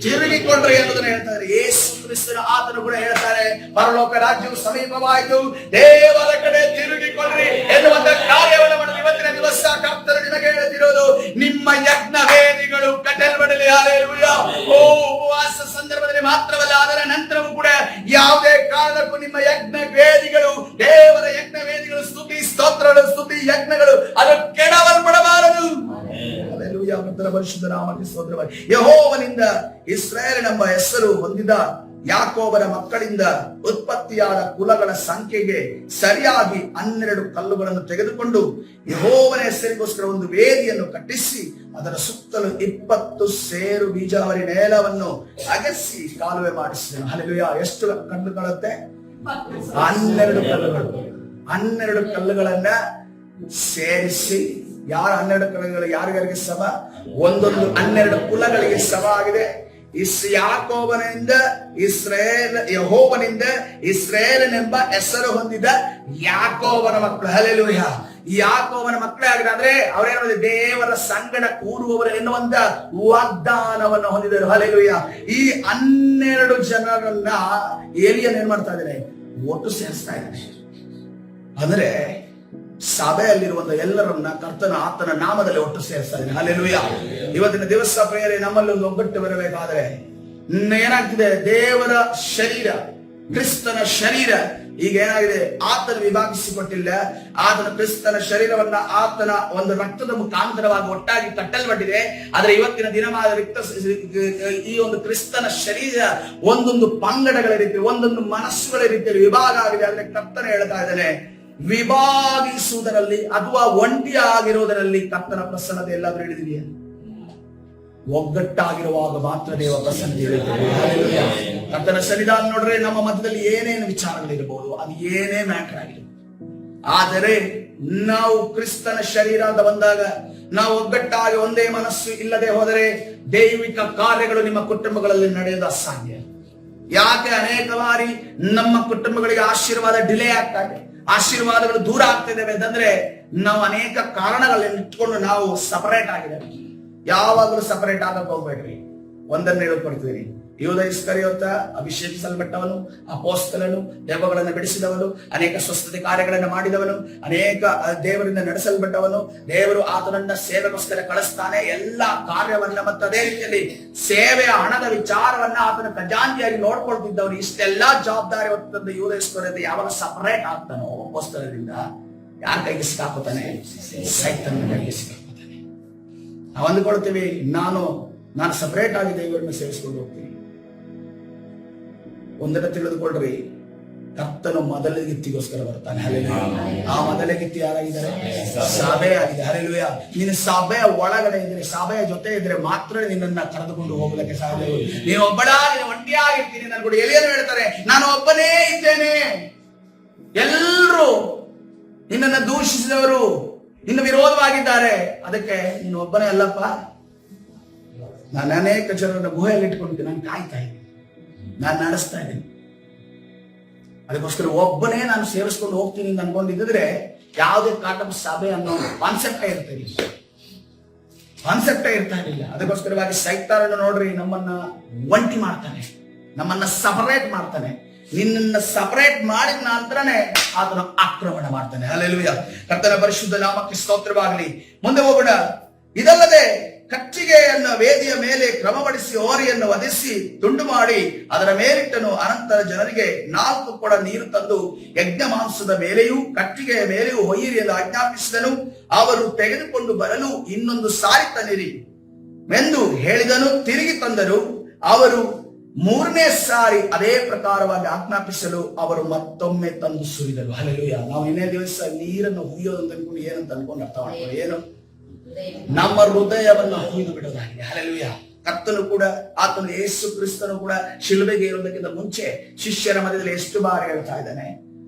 ತಿರುಗಿಕೊಂಡ್ರೆ ಅನ್ನೋದನ್ನ ಹೇಳ್ತಾರೆ. ಯೇಸು ಕ್ರಿಸ್ತನ ಆತನು ಕೂಡ ಹೇಳ್ತಾರೆ, ಪರಲೋಕ ರಾಜ್ಯವು ಸಮೀಪವಾಯಿತು, ದೇವರ ಕಡೆ ತಿರುಗಿಕೊಂಡ್ರಿ ಎನ್ನುವಂತ ಕಾರ್ಯವನ್ನು ಮಾಡಲು ಇವತ್ತಿನ ದಿವಸ ಕರ್ತರು ನಿಮಗೆ ಹೇಳ್ತಿರೋದು, ನಿಮ್ಮ ಯಜ್ಞ ವೇದಿಗಳು ಕಟ್ಟಲ್ಪಡಲಿ. ಹಲ್ಲೆಲೂಯಾ. ಉಪವಾಸ ಸಂದರ್ಭದಲ್ಲಿ ಮಾತ್ರವಲ್ಲ, ಅದರ ನಂತರವೂ ಕೂಡ ಯಾವುದೇ ಕಾರಣಕ್ಕೂ ನಿಮ್ಮ ಯಜ್ಞ ವೇದಿಗಳು, ದೇವರ ಯಜ್ಞ ವೇದಿಗಳು, ಸ್ತುತಿ ಸ್ತೋತ್ರಗಳು, ಸ್ತುತಿ ಯಜ್ಞಗಳು ಅದು ಕೆಡವಲ್ಪಡಬಾರದು. ಪರಿಶುದ್ಧ ನಾಮಕ್ಕೆ ಸ್ತೋತ್ರವಾಗಿ. ಯೆಹೋವನಿಂದ ಇಸ್ರಾಯೇಲ್ ಎಂಬ ಹೆಸರು ಹೊಂದಿದ ಯಾಕೋಬನ ಮಕ್ಕಳಿಂದ ಉತ್ಪತ್ತಿಯಾದ ಕುಲಗಳ ಸಂಖ್ಯೆಗೆ ಸರಿಯಾಗಿ 12 ಕಲ್ಲುಗಳನ್ನು ತೆಗೆದುಕೊಂಡು ಯೆಹೋವನ ಹೆಸರಿಗೋಸ್ಕರ ಒಂದು ವೇದಿಯನ್ನು ಕಟ್ಟಿಸಿ ಅದರ ಸುತ್ತಲೂ 20 ಸೇರು ಬೀಜಾವರಿ ನೇಲವನ್ನು ಅಗೆಸಿ ಕಾಲುವೆ ಮಾಡಿಸಿದನು. ಹಲ್ಲೆಲೂಯಾ. ಎಷ್ಟು ಕಲ್ಲುಗಳಂತೆ? 12 ಕಲ್ಲುಗಳು. 12 ಕಲ್ಲುಗಳನ್ನ ಸೇರಿಸಿ, ಯಾರ 12 ಕಲ್ಲುಗಳು ಯಾರಿಗಾರಿಗೆ ಸಮ? ಒಂದೊಂದು 12 ಕುಲಗಳಿಗೆ ಸಮ ಆಗಿದೆ. ಯಾಕೋಬನಿಂದ ಇಸ್ರೇಲ್, ಯೆಹೋವನಿಂದ ಇಸ್ರೇಲನೆಂಬ ಹೆಸರು ಹೊಂದಿದ ಯಾಕೋಬನ ಮಕ್ಕಳು. ಹಲ್ಲೆಲೂಯಾ. ಯಾಕೋಬನ ಮಕ್ಕಳೇ ಆಗಿದೆ ಅಂದ್ರೆ ಅವರೇನು ದೇವರ ಸಂಗಡ ಕೂರುವವರು ಎನ್ನುವಂತ ವಾಗ್ದಾನವನ್ನು ಹೊಂದಿದರು. ಹಲ್ಲೆಲೂಯಾ. ಈ 12 ಜನರನ್ನ ಏಲಿಯನ್ ಏನ್ ಮಾಡ್ತಾ ಇದ್ದಾರೆ? ಒಟ್ಟು ಸೇರಿಸ್ತಾ ಇದ್ದಾರೆ. ಅಂದ್ರೆ ಸಭೆಯಲ್ಲಿರುವಂತ ಎಲ್ಲರನ್ನ ಕರ್ತನ ಆತನ ನಾಮದಲ್ಲಿ ಒಟ್ಟು ಸೇರಿಸ್ತಾ ಇದ್ದಾರೆ. ಹಲ್ಲೆಲೂಯಾ. ಇವತ್ತಿನ ದಿವಸ ಪ್ರಿಯರೇ, ನಮ್ಮಲ್ಲಿ ಒಂದು ಒಗ್ಗಟ್ಟು ಬರಬೇಕಾದ್ರೆ ಏನಾಗ್ತಿದೆ? ದೇವರ ಶರೀರ, ಕ್ರಿಸ್ತನ ಶರೀರ ಈಗ ಏನಾಗಿದೆ? ಆತನ ವಿಭಾಗಿಸಿಕೊಟ್ಟಿಲ್ಲ. ಆತನ ಕ್ರಿಸ್ತನ ಶರೀರವನ್ನ ಆತನ ಒಂದು ರಕ್ತದ ಮುಖಾಂತರವಾಗಿ ಒಟ್ಟಾಗಿ ಕಟ್ಟಲ್ಪಟ್ಟಿದೆ. ಆದ್ರೆ ಇವತ್ತಿನ ದಿನವಾದ ಈ ಒಂದು ಕ್ರಿಸ್ತನ ಶರೀರ ಒಂದೊಂದು ಪಂಗಡಗಳ ರೀತಿ, ಒಂದೊಂದು ಮನಸ್ಸುಗಳ ರೀತಿಯಲ್ಲಿ ವಿಭಾಗ ಆಗಿದೆ. ಆದ್ರೆ ಕರ್ತನ ಹೇಳ್ತಾ ಇದ್ದಾನೆ, ವಿಭಾಗಿಸುವುದರಲ್ಲಿ ಅಥವಾ ಒಂಟಿ ಆಗಿರುವುದರಲ್ಲಿ ಕರ್ತನ ಪ್ರಸನ್ನತೆ ಎಲ್ಲಾದ್ರೂ ಹಿಡಿದಿದೆಯಾ? ಒಗ್ಗಟ್ಟಾಗಿರುವಾಗ ಮಾತ್ರ ದೇವ ಪ್ರಸನ್ನತೆ ಇರುತ್ತದೆ. ಕರ್ತನ ಸನ್ನಿಧಾನ ನೋಡ್ರೆ ನಮ್ಮ ಮಧ್ಯದಲ್ಲಿ ಏನೇನು ವಿಚಾರಗಳಿರಬಹುದು, ಅದು ಏನೇ ಮ್ಯಾಟರ್ ಆಗಿದೆ. ಆದರೆ ನಾವು ಕ್ರಿಸ್ತನ ಶರೀರ ಅಂತ ಬಂದಾಗ ನಾವು ಒಗ್ಗಟ್ಟಾಗಿ ಒಂದೇ ಮನಸ್ಸು ಇಲ್ಲದೆ ಹೋದರೆ ದೈವಿಕ ಕಾರ್ಯಗಳು ನಿಮ್ಮ ಕುಟುಂಬಗಳಲ್ಲಿ ನಡೆಯೋದು ಅಸಾಧ್ಯ. ಯಾಕೆ? ಅನೇಕ ಬಾರಿ ನಮ್ಮ ಕುಟುಂಬಗಳಿಗೆ ಆಶೀರ್ವಾದ ಡಿಲೇ ಆಗ್ತಾ ಇದೆ, ಆಶೀರ್ವಾದಗಳು ದೂರ ಆಗ್ತಿದ್ದೇವೆ ಅಂತಂದ್ರೆ ನಾವು ಅನೇಕ ಕಾರಣಗಳನ್ನು ಇಟ್ಕೊಂಡು ನಾವು ಸಪರೇಟ್ ಆಗಿದ್ದೇವೆ. ಯಾವಾಗಲೂ ಸಪರೇಟ್ ಆಗಕ್ಕೆ ಹೋಗ್ಬೇಡ್ರಿ. ಒಂದನ್ನು ಹೇಳ್ಕೊಡ್ತೀನಿ, ಯೂದ ಇಸ್ಕರಿಯೋತ ಅಭಿಷೇಕಿಸಲ್ಪಟ್ಟವನು, ಅಪೊಸ್ತಲನು, ದೆವ್ವಗಳನ್ನು ಬಿಡಿಸಿದವನು, ಅನೇಕ ಸ್ವಸ್ಥತೆ ಕಾರ್ಯಗಳನ್ನು ಮಾಡಿದವನು, ಅನೇಕ ದೇವರಿಂದ ನಡೆಸಲ್ಪಟ್ಟವನು. ದೇವರು ಆತನನ್ನ ಸೇವೆಗೋಸ್ಕರ ಕಳಿಸ್ತಾನೆ. ಎಲ್ಲಾ ಕಾರ್ಯವನ್ನ ಮತ್ತು ಅದೇ ರೀತಿಯಲ್ಲಿ ಸೇವೆಯ ಹಣದ ವಿಚಾರವನ್ನ ಆತನ ಖಜಾಂಚಿಯಾಗಿ ನೋಡ್ಕೊಳ್ತಿದ್ದವನು. ಇಷ್ಟೆಲ್ಲಾ ಜವಾಬ್ದಾರಿ ಹೊತ್ತಂತ ಯೂದ ಇಸ್ಕರಿಯೋತ ಯಾವಾಗ ಸಪರೇಟ್ ಆಗ್ತಾನೋ ಅಪೊಸ್ತಲರಿಂದ, ಯಾರ ಕೈಗೆ ಸಿಕ್ಕಾಕೋತಾನೆ? ಸೈತನ ಕೈಗೆ ಸಿಕ್ಕಾಕೋತಾನೆ. ನಾವು ಅಂದುಕೊಳ್ತೀವಿ, ನಾನು ಸಪರೇಟ್ ಆಗಿ ದೇವರನ್ನ ಸೇವಿಸ್ಕೊಂಡು ಹೋಗ್ತೀನಿ. ಒಂದನ್ನು ತಿಳಿದುಕೊಳ್ಳ್ರಿ, ಕರ್ತನು ಮೊದಲಗಿತ್ತಿಗೋಸ್ಕರ ಬರ್ತಾನೆ. ಹಲ್ಲೆಲೂಯಾ. ಆ ಮೊದಲಗಿತ್ತಿ ಯಾರಾಗಿದ್ದಾರೆ? ಸಭೆ ಆಗಿದೆ. ಹಲ್ಲೆಲೂಯಾ. ನೀನು ಸಭೆಯ ಒಳಗಡೆ ಇದ್ರೆ, ಸಭೆಯ ಜೊತೆ ಇದ್ರೆ ಮಾತ್ರ ನಿನ್ನನ್ನ ಕರೆದುಕೊಂಡು ಹೋಗಲಿಕ್ಕೆ ಸಾಧ್ಯ. ನೀನು ಒಬ್ಬಳಾಗಿ ಒಂಟಿಯಾಗಿರ್ತೀನಿ. ನಾನು ಕೂಡ ಎಲಿಯನು ಹೇಳ್ತಾರೆ, ನಾನು ಒಬ್ಬನೇ ಇದ್ದೇನೆ. ಎಲ್ಲರೂ ನಿನ್ನನ್ನ ದೂಷಿಸಿದವರು ನಿನ್ನ ವಿರೋಧವಾಗಿದ್ದಾರೆ. ಅದಕ್ಕೆ ನೀನು ಒಬ್ಬನೇ ಅಲ್ಲಪ್ಪ, ನಾನು ಅನೇಕ ಜನರನ್ನ ಗುಹೆಯಲ್ಲಿ ಇಟ್ಕೊಂಡಿದ್ದೀನಿ, ನಾನು ಕಾಯ್ತಾ ಇದ್ದೀನಿ, ನಾನು ನಡೆಸ್ತಾ ಇದ್ದೀನಿ. ಅದಕ್ಕೋಸ್ಕರ ಒಬ್ಬನೇ ನಾನು ಸೇರಿಸ್ಕೊಂಡು ಹೋಗ್ತೀನಿ ಅಂತ ಅನ್ಕೊಂಡಿದ್ರೆ ಯಾವುದೇ ಕಾಟಪ್ ಸಭೆ ಅನ್ನೋ ಕಾನ್ಸೆಪ್ಟೇ ಇರ್ತಾ ಇರಲಿಲ್ಲ. ಅದಕ್ಕೋಸ್ಕರವಾಗಿ ಸೈತಾನನು ನೋಡ್ರಿ ನಮ್ಮನ್ನ ಒಂಟಿ ಮಾಡ್ತಾನೆ, ನಮ್ಮನ್ನ ಸಪರೇಟ್ ಮಾಡ್ತಾನೆ. ನಿನ್ನನ್ನ ಸಪರೇಟ್ ಮಾಡಿದ ನಂತರನೇ ಆತನ ಆಕ್ರಮಣ ಮಾಡ್ತಾನೆ. ಹಲ್ಲೆಲೂಯಾ. ಕರ್ತನ ಪರಿಶುದ್ಧ ನಾಮಕ್ಕೆ ಸ್ತೋತ್ರವಾಗಲಿ. ಮುಂದೆ ಹೋಗೋಣ. ಇದಲ್ಲದೆ ಕಟ್ಟಿಗೆಯನ್ನ ವೇದಿಯ ಮೇಲೆ ಕ್ರಮಪಡಿಸಿ ಹೋರಿಯನ್ನು ವಧಿಸಿ ತುಂಡು ಮಾಡಿ ಅದರ ಮೇಲಿಟ್ಟನು. ಅನಂತರ ಜನರಿಗೆ 4 ಕೊಡ ನೀರು ತಂದು ಯಜ್ಞ ಮಾಂಸದ ಮೇಲೆಯೂ ಕಟ್ಟಿಗೆಯ ಮೇಲೆಯೂ ಒಯ್ಯಿರಿ ಎಂದು ಆಜ್ಞಾಪಿಸಿದನು. ಅವರು ತೆಗೆದುಕೊಂಡು ಬರಲು ಇನ್ನೊಂದು ಸಾರಿ ತನ್ನಿರಿ ಎಂದು ಹೇಳಿದನು. ತಿರುಗಿ ತಂದರು. ಅವರು 3ನೇ ಸಾರಿ ಅದೇ ಪ್ರಕಾರವಾಗಿ ಆಜ್ಞಾಪಿಸಲು ಅವರು ಮತ್ತೊಮ್ಮೆ ತಂದು ಸುರಿದರು. ಹಲ್ಲೆಲೂಯಾ. ನಾವು ಇನ್ನೇ ದಿವಸ ನೀರನ್ನು ಹುಯ್ಯೋದು ಅಂತ ಅನ್ಕೊಂಡು ಏನಂತ ಅನ್ಕೊಂಡು ಅರ್ಥ ಮಾಡ್ತಾರೆ. ಏನು? ನಮ್ಮ ಹೃದಯವನ್ನು ಹುಯ್ದು ಬಿಡೋದಾಗಿದೆ. ಹಲ್ಲೆಲೂಯಾ. ಕರ್ತನು ಕೂಡ, ಆತನು ಯೇಸು ಕ್ರಿಸ್ತನು ಕೂಡ ಶಿಲುಬೆಗೆ ಇರುವುದಕ್ಕಿಂತ ಮುಂಚೆ ಶಿಷ್ಯರ ಮಧ್ಯದಲ್ಲಿ ಎಷ್ಟು ಬಾರಿ ಹೇಳ್ತಾ ಇದ್ದಾನೆ?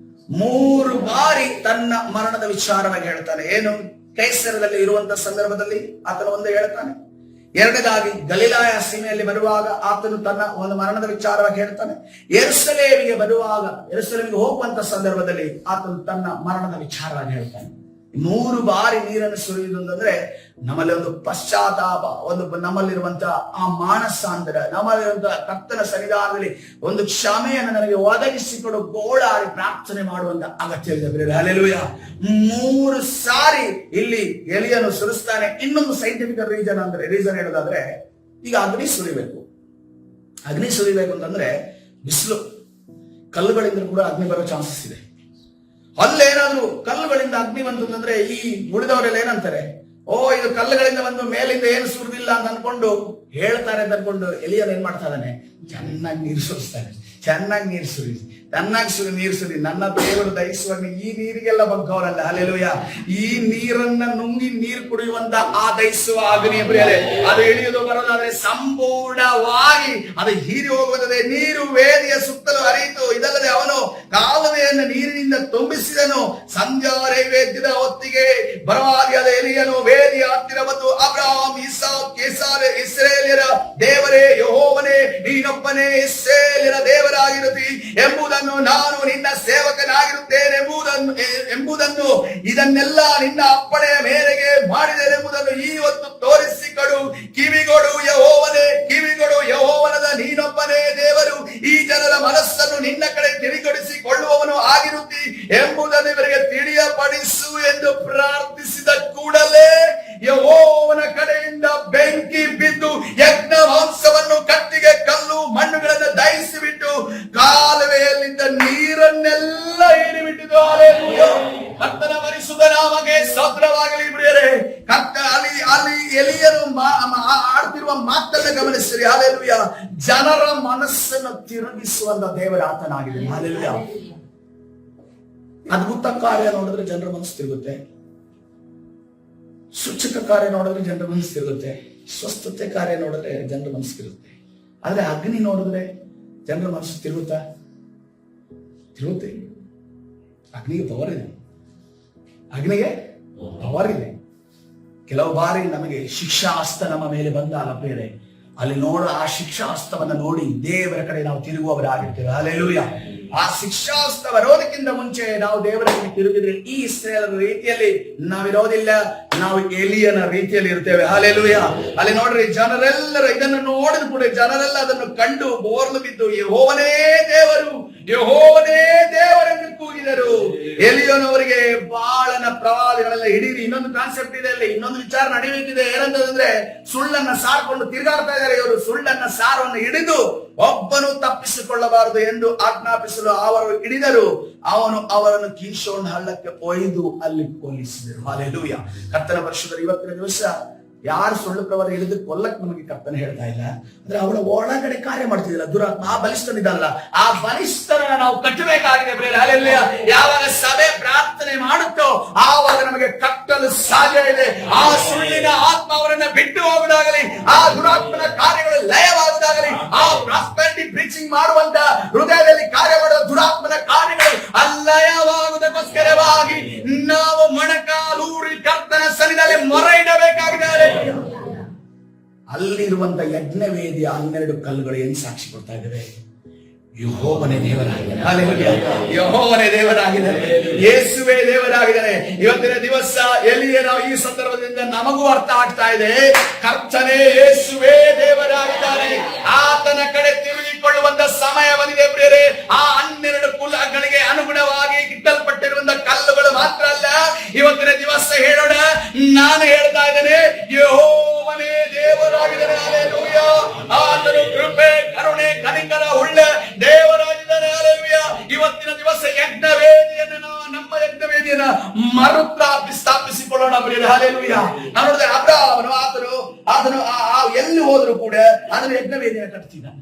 3 ಬಾರಿ ತನ್ನ ಮರಣದ ವಿಚಾರವಾಗಿ ಹೇಳ್ತಾನೆ. ಏನು? ಕೈಸರದಲ್ಲಿ ಇರುವಂತ ಸಂದರ್ಭದಲ್ಲಿ ಆತನು ಒಂದೇ ಹೇಳ್ತಾನೆ. ಎರಡನೇದಾಗಿ ಗಲಿಲಾಯ ಸೀಮೆಯಲ್ಲಿ ಬರುವಾಗ ಆತನು ತನ್ನ ಒಂದು ಮರಣದ ವಿಚಾರವಾಗಿ ಹೇಳ್ತಾನೆ. ಯೆರೂಸಲೇಮಿಗೆ ಹೋಗುವಂತ ಸಂದರ್ಭದಲ್ಲಿ ಆತನು ತನ್ನ ಮರಣದ ವಿಚಾರವಾಗಿ ಹೇಳ್ತಾನೆ. 100 ಬಾರಿ ನೀರನ್ನು ಸುರಿಯುವುದು ಅಂತಂದ್ರೆ ನಮ್ಮಲ್ಲಿ ಒಂದು ಪಶ್ಚಾತ್ತಾಪ, ನಮ್ಮಲ್ಲಿರುವಂತಹ ಆ ಮಾನಸಾಂತರ, ನಮ್ಮಲ್ಲಿರುವಂತಹ ಕರ್ತನ ಸನ್ನಿಧಾನದಲ್ಲಿ ಒಂದು ಕ್ಷಮೆಯನ್ನು ನನಗೆ ಒದಗಿಸಿಕೊಡು ಗೋಳಾಡಿ ಪ್ರಾರ್ಥನೆ ಮಾಡುವಂತ ಅಗತ್ಯವಿದೆ. ಹಲ್ಲೆಲೂಯಾ. 3 ಸಾರಿ ಇಲ್ಲಿ ಎಲಿಯನ್ನು ಸುರಿಸ್ತಾನೆ. ಇನ್ನೊಂದು ಸೈಂಟಿಫಿಕ್ ರೀಸನ್ ಹೇಳೋದಾದ್ರೆ, ಈಗ ಅಗ್ನಿ ಸುರಿಬೇಕು ಅಂತಂದ್ರೆ ಬಿಸಿಲು, ಕಲ್ಲುಗಳಿಂದ ಕೂಡ ಅಗ್ನಿ ಬರೋ ಚಾನ್ಸಸ್ ಇದೆ. ಅಲ್ಲೇನಾದ್ರೂ ಕಲ್ಲುಗಳಿಂದ ಅಗ್ನಿ ಬಂತಂದ್ರೆ ಈ ಉಳಿದವರೆಲ್ಲ ಏನಂತಾರೆ, ಇದು ಕಲ್ಲುಗಳಿಂದ ಬಂದು ಮೇಲಿಂದ ಏನು ಸುರಿದಿಲ್ಲ ಅಂತ ಅನ್ಕೊಂಡು ಹೇಳ್ತಾರೆ ಅಂತ ಅನ್ಕೊಂಡು ಎಲಿಯನ್ ಏನ್ ಮಾಡ್ತಾ ಇದ್ದಾನೆ, ಚೆನ್ನಾಗಿ ನೀರು ಸುರಿಸ್ತಾನೆ. ಚೆನ್ನಾಗಿ ನೀರು ಸುರಿ, ನೀರು ಸುರಿ, ನನ್ನ ದೇವರು ದಯಿಸುವಾಗ ಈ ನೀರಿಗೆಲ್ಲ ಬಗ್ಗವರಲ್ಲ. ಹಲ್ಲೆಲೂಯಾ. ಈ ನೀರನ್ನ ನುಂಗಿ ನೀರು ಕುಡಿಯುವಂತ ಆ ದಯಿಸುವ ಅಗ್ನಿಯ ಪ್ರಿಯರೇ, ಅದು ಇಳಿಯುವುದು ಬರೋದಾದ್ರೆ ಸಂಪೂರ್ಣವಾಗಿ ಅದು ಹೀರಿ ಹೋಗುತ್ತದೆ. ನೀರು ವೇದಿಯ ಸುತ್ತಲೂ ಹರಿಯಿತು. ಇದಲ್ಲದೆ ಅವನು ಕಾಲುವೆಯನ್ನು ನೀರಿನಿಂದ ತುಂಬಿಸಿದನು. ಸಂಧ್ಯಾ ನೈವೇದ್ಯದ ಹೊತ್ತಿಗೆ ಬರವಾದಿಯಾದ ಎಲಿಯನು ವೇದಿಯ ಹತ್ತಿರ ಬಂದು, ಅಬ್ರಹಾಂ, ಇಸಾಕ್, ಇಸ್ರಾಯೇಲ್ಯರ ದೇವರೇ ಯೆಹೋವನೇ, ನೀನೊಬ್ಬನೇ ಇಸ್ರಾಯೇಲ್ಯರ ದೇವರಾಗಿರುತ್ತಿ ಎಂಬುದನ್ನು, ನಾನು ನಿನ್ನ ಸೇವಕನಾಗಿರುತ್ತೇನೆ ಎಂಬುದನ್ನು, ಇದನ್ನೆಲ್ಲ ನಿನ್ನ ಅಪ್ಪಣೆಯ ಮೇರೆಗೆ ಮಾಡಿದೆನೆಂಬುದನ್ನು ಇವತ್ತು ತೋರಿಸಿಕೊಡು. ಕಿವಿಗೊಡು ಯೆಹೋವನೇ, ಕಿವಿಗೊಡು ಯೆಹೋವನದ, ನೀನೊಬ್ಬನೇ ದೇವರು. ಈ ಜನರ ಮನಸ್ಸನ್ನು ನಿನ್ನ ಕಡೆ ತಿಳಿಗೊಳಿಸಿಕೊಳ್ಳುವವನು ಆಗಿರುತ್ತಿ ಎಂಬುದನ್ನು ಇವರಿಗೆ ತಿಳಿಯಪಡಿಸು ಎಂದು ಪ್ರಾರ್ಥಿಸಿದ ಕೂಡಲೇ ಯೆಹೋವನ ಕಡೆಯಿಂದ ಬೆಂಕಿ ಬಿದ್ದು ಯಜ್ಞ ಮಾಂಸವನ್ನು, ಕಟ್ಟಿಗೆ, ಕಲ್ಲು, ಮಣ್ಣುಗಳನ್ನು ದಹಿಸಿಬಿಟ್ಟು ಕಾಲುವೆಯಲ್ಲಿದ್ದ ನೀರನ್ನೆಲ್ಲ ಹೀರಿಬಿಟ್ಟಿತು. ಹಲ್ಲೆಲೂಯಾ. ಕರ್ತನ ಪರಿಶುದ್ಧ ನಾಮಕ್ಕೆ ಸ್ತೋತ್ರವಾಗಲಿ. ಪ್ರಿಯರೇ, ಅಲ್ಲಿ ಎಲಿಯನು ಆಡ್ತಿರುವ ಮಾತನ್ನ ಗಮನಿಸಿರಿ. ಹಲ್ಲೆಲೂಯಾ. ಜನರ ಮನಸ್ಸನ್ನು ತಿರುಗಿಸುವಂತ ದೇವರ ಆತನಾಗಿದೆ. ಹಲ್ಲೆಲೂಯಾ. ಅದ್ಭುತ ಕಾರ್ಯ ನೋಡಿದ್ರೆ ಜನರ ಮನಸ್ಸು ತಿರುಗುತ್ತೆ, ಸೂಚಕ ಕಾರ್ಯ ನೋಡಿದ್ರೆ ಜನರ ಮನಸ್ಸು ತಿರುಗುತ್ತೆ, ಸ್ವಸ್ಥತೆ ಕಾರ್ಯ ನೋಡಿದ್ರೆ ಜನರ ಮನಸ್ಸು ತಿರುಗುತ್ತೆ. ಆದ್ರೆ ಅಗ್ನಿ ನೋಡಿದ್ರೆ ಜನರ ಮನಸ್ಸು ತಿರುಗುತ್ತೆ. ಅಗ್ನಿಗೆ ಪವರ್ ಇದೆ. ಕೆಲವು ಬಾರಿ ನಮಗೆ ಶಿಕ್ಷಾಸ್ತ ನಮ್ಮ ಮೇಲೆ ಬಂದಾಗ ಪ್ರಿಯರೇ, ಅಲ್ಲಿ ನೋಡೋ ಆ ಶಿಕ್ಷಾಸ್ತವನ್ನ ನೋಡಿ ದೇವರ ಕಡೆ ನಾವು ತಿರುಗುವವರಾಗಿರ್ತೇವೆ. ಹಲ್ಲೆಲೂಯಾ. ಆ ಶಿಕ್ಷಾಸ್ತ ಬರೋದಕ್ಕಿಂತ ಮುಂಚೆ ನಾವು ದೇವರ ಕಡೆ ತಿರುಗಿದ್ರೆ ಈ ಇಸ್ರಾಯೇಲರ ರೀತಿಯಲ್ಲಿ ನಾವಿರೋದಿಲ್ಲ, ನಾವು ಎಲಿಯನ ರೀತಿಯಲ್ಲಿ ಇರ್ತೇವೆ. ಹಲ್ಲೆಲೂಯಾ. ಅಲ್ಲಿ ನೋಡ್ರಿ, ಜನರೆಲ್ಲರೂ ಇದನ್ನು ನೋಡಿದ ಕೂಡ ಜನರೆಲ್ಲ ಅದನ್ನು ಕಂಡು ಬೋರ್ಲು ಬಿದ್ದು ಯೆಹೋವನೇ ದೇವರು, ಯೆಹೋವನೇ ದೇವರೆಂದು ಕೂಗಿದರು. ಎಲಿಯನವರಿಗೆ ಬಾಳನ ಪ್ರವಾದಿಗಳೆಲ್ಲ ಹಿಡೀರಿ. ಇನ್ನೊಂದು ಕಾನ್ಸೆಪ್ಟ್ ಇದೆ ಅಲ್ಲಿ, ಇನ್ನೊಂದು ವಿಚಾರ ನಡೆಯುತ್ತಿದೆ. ಏನಂತಂದ್ರೆ, ಸುಳ್ಳನ್ನ ಸಾರ್ಕೊಂಡು ತಿರುಗಾಡ್ತಾ ಇದ್ದಾರೆ ಇವರು. ಸುಳ್ಳನ್ನ ಸಾರವನ್ನು ಹಿಡಿದು ಒಬ್ಬನು ತಪ್ಪಿಸಿಕೊಳ್ಳಬಾರದು ಎಂದು ಆಜ್ಞಾಪಿಸಲು ಅವರು ಹಿಡಿದರು. ಅವರನ್ನು ಕೀಶೋನ್ ಹಳ್ಳಕ್ಕೆ ಒಯ್ದು ಅಲ್ಲಿ ಕೊಲ್ಲಿಸಿದರು. ಹಲ್ಲೆಲೂಯಾ. ಕರ್ತನ ಪರಿಶುದ್ಧರು, ಇವತ್ತಿನ ದಿವಸ ಯಾರು ಸುಳ್ಳು ಪ್ರವಾದ ಹಿಡಿದು ಕೊಲ್ಲಕ್ ನಮಗೆ ಕರ್ತನ ಹೇಳ್ತಾ ಇಲ್ಲ, ಅಂದ್ರೆ ಅವಳ ಒಳಗಡೆ ಕಾರ್ಯ ಮಾಡ್ತಿದಿಲ್ಲ ದುರಾತ್ಮ. ಆ ಬಲಿಷ್ಠನಿದಲ್ಲ, ಆ ಬಲಿಷ್ಠರನ್ನ ನಾವು ಕಟ್ಟಬೇಕಾಗಿದೆ. ಹಲ್ಲೆಲೂಯಾ. ಯಾವಾಗ ಸಭೆ ಪ್ರಾರ್ಥನೆ ಮಾಡುತ್ತೋ ಆವಾಗ ನಮಗೆ ಕಟ್ಟಲು ಸಾಧ್ಯ ಇದೆ. ಆ ಸುಳ್ಳಿನ ಆತ್ಮ ಅವರನ್ನ ಬಿಟ್ಟು ಹೋಗುದಾಗಲಿ, ಆ ದುರಾತ್ಮನ ಕಾರ್ಯಗಳು ಲಯವಾಗುದಾಗಲಿ, ಆ ಪ್ರಾಸ್ಪೆರಿಟಿ ಪ್ರೀಚಿಂಗ್ ಮಾಡುವಂತ ಹೃದಯದಲ್ಲಿ ಕಾರ್ಯ ಮಾಡುವ ದುರಾತ್ಮನ ಕಾರ್ಯಗಳು ಅಲ್ಲಯವಾಗುವುದಕ್ಕೋಸ್ಕರವಾಗಿ ನಾವು ಮೊಣಕಾಲೂರಿ ಕರ್ತನ ಸನ್ನಿಧಿಯಲ್ಲಿ ಮೊರೆ ಇಡಬೇಕಾಗಿದೆ. ಅಲ್ಲಿರುವಂತ ಯಜ್ಞವೇದಿಯ 12 ಕಲ್ಲುಗಳು ಏನ್ ಸಾಕ್ಷಿ ಕೊಡ್ತಾ ಇದ್ದೇವೆ? ಯೆಹೋವನೇ ದೇವರಾಗಿದ್ದಾನೆ. ಹಲ್ಲೆಲೂಯಾ. ಯೆಹೋವನೇ ದೇವರಾಗಿದ್ದಾನೆ, ಯೇಸುವೇ ದೇವರಾಗಿದ್ದಾನೆ. ಇವತ್ತಿನ ದಿವಸ ಎಲಿಯನ ಈ ಸಂದರ್ಭದಿಂದ ನಮಗೂ ಅರ್ಥ ಆಗ್ತಾ ಇದೆ, ಕರ್ತನೇ ಯೇಸುವೇ ದೇವರಾಗಿದ್ದಾನೆ. ಆತನ ಕಡೆ ತಿರುಗಿಕೊಳ್ಳುವಂತ ಸಮಯ ಬಂದಿದೆ ಪ್ರಿಯರೇ. ಆ 12 ಕುಲಗಳಿಗೆ ಅನುಗುಣವಾಗಿ ಗಿಟ್ಟಲ್ಪಟ್ಟಿರುವಂತ ಕಲ್ಲುಗಳು ಮಾತ್ರ ಅಲ್ಲ, ಇವತ್ತಿನ ದಿವಸ ಹೇಳೋಣ, ನಾನು ಹೇಳ್ತಾ ಇದ್ದೇನೆ, ಯೆಹೋವನೇ ದೇವರಾಗಿದ್ದಾನೆ. ಹಲ್ಲೆಲೂಯಾ. ಆತನು ಕೃಪೆ, ಕರುಣೆ, ಕನಿಕರ ಉಳ್ಳ ದೇವರಾಗಿದ್ದಾನೆ. ಹಲ್ಲೆಲೂಯಾ. ಇವತ್ತಿನ ದಿವಸ ಯಜ್ಞವೇದಿಯನ್ನು, ನಮ್ಮ ಯಜ್ಞವೇದಿಯನ್ನ ಸ್ಥಾಪಿಸಿಕೊಳ್ಳೋಣ ಪ್ರಿಯರೇ. ಹಲ್ಲೆಲೂಯಾ. ನಾನು ನೋಡಿದೆ, ಆತನು ಎಲ್ಲಿ ಹೋದ್ರು ಕೂಡ ಅದನ್ನು ಯಜ್ಞವೇದಿಯನ್ನು ಕಟ್ತಿದ್ದಾನೆ.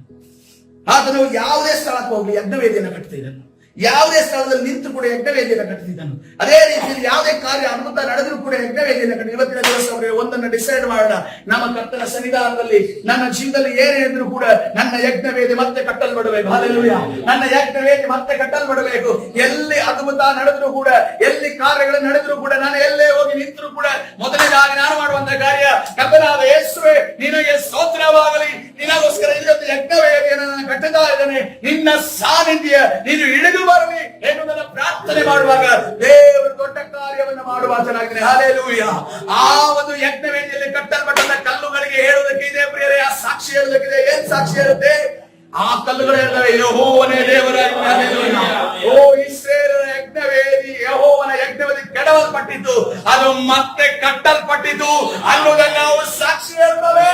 ಆತನು ಯಾವುದೇ ಸ್ಥಳಕ್ಕೆ ಹೋಗ್ಲಿ ಯಜ್ಞವೇದಿಯನ್ನು ಕಟ್ತಿದ್ದಾನೆ. ಯಾವುದೇ ಸ್ಥಳದಲ್ಲಿ ನಿಂತು ಕೂಡ ಯಜ್ಞವೇದಿಯನ್ನು ಕಟ್ಟಿದ್ದಾನು. ಅದೇ ರೀತಿಯಲ್ಲಿ ಯಾವುದೇ ಕಾರ್ಯ ಅದ್ಭುತ ನಡೆದರೂ ಕೂಡ ಯಜ್ಞವೇದಿಯನ್ನು ಕಟ್ಟಿ. ಇವತ್ತಿನ ದಿವಸ ಅವರಿಗೆ ಒಂದನ್ನು ಡಿಸೈಡ್ ಮಾಡೋಣ, ನಮ್ಮ ಕರ್ತನ ಸನ್ನಿಧಾನದಲ್ಲಿ ನನ್ನ ಜೀವನದಲ್ಲಿ ಏನೇ ಇದ್ರೂ ಕೂಡ ನನ್ನ ಯಜ್ಞವೇದಿ ಮತ್ತೆ ಕಟ್ಟಲ್ಪಡಬೇಕು. ಹಲ್ಲೆಲೂಯಾ. ನನ್ನ ಯಜ್ಞವೇದಿ ಮತ್ತೆ ಕಟ್ಟಲ್ಪಡಬೇಕು. ಎಲ್ಲಿ ಅದ್ಭುತ ನಡೆದ್ರು ಕೂಡ, ಎಲ್ಲಿ ಕಾರ್ಯಗಳು ನಡೆದ್ರು ಕೂಡ, ನಾನು ಎಲ್ಲೇ ಹೋಗಿ ನಿಂತರೂ ಕೂಡ ಮೊದಲನೇದಾಗಿ ನಾನು ಮಾಡುವಂತ ಕಾರ್ಯ, ಕರ್ತನಾದ ಯೇಸುವೇ ನಿನಗೆ ಸ್ತೋತ್ರವಾಗಲಿ, ನಿನಗೋಸ್ಕರ ಇಲ್ಲೊಂದು ಯಜ್ಞವೇದಿಯನ್ನು ನಾನು ಕಟ್ಟುತ್ತಾ ಇದ್ದೇನೆ, ನಿನ್ನ ಸಾನ್ನಿಧ್ಯ ನೀನು ಇಳಿದು ಬರಲಿ ಎನ್ನುವುದನ್ನು ಪ್ರಾರ್ಥನೆ ಮಾಡುವಾಗ ದೇವರು ದೊಡ್ಡ ಕಾರ್ಯವನ್ನು ಮಾಡುವ ಆತನಾಗಿದ್ದಾನೆ. ಹಲ್ಲೆಲೂಯಾ. ಆ ಒಂದು ಯಜ್ಞವೇದಿಯಲ್ಲಿ ಕಟ್ಟಲ್ಪಟ್ಟಂತ ಕಲ್ಲುಗಳಿಗೆ ಹೇಳುವುದಕ್ಕೆ ಇದೆ ಪ್ರಿಯರೇ, ಆ ಸಾಕ್ಷಿ ಹೇಳುವುದಕ್ಕಿದೆ. ಏನ್ ಸಾಕ್ಷಿ ಹೇಳುತ್ತೆ? ಆ ಕಲ್ಲುಗಳು ಹೇಳ್ತವೆ, ಯೆಹೋವನೇ ದೇವರಾಗಿದ್ದಾನೆ. ಹಲ್ಲೆಲೂಯಾ. ಓ ಇಸ್ರಾಯೇಲರ ಯಜ್ಞವೇದಿ, ಯೆಹೋವನ ಯಜ್ಞವೇದಿ ಕೆಡವಲ್ಪಟ್ಟಿದ್ದು, ಅದು ಮತ್ತೆ ಕಟ್ಟಲ್ಪಟ್ಟಿದ್ದು ಅನ್ನುವುದನ್ನು ನಾವು ಸಾಕ್ಷಿ ಹೇಳ್ತವೆ.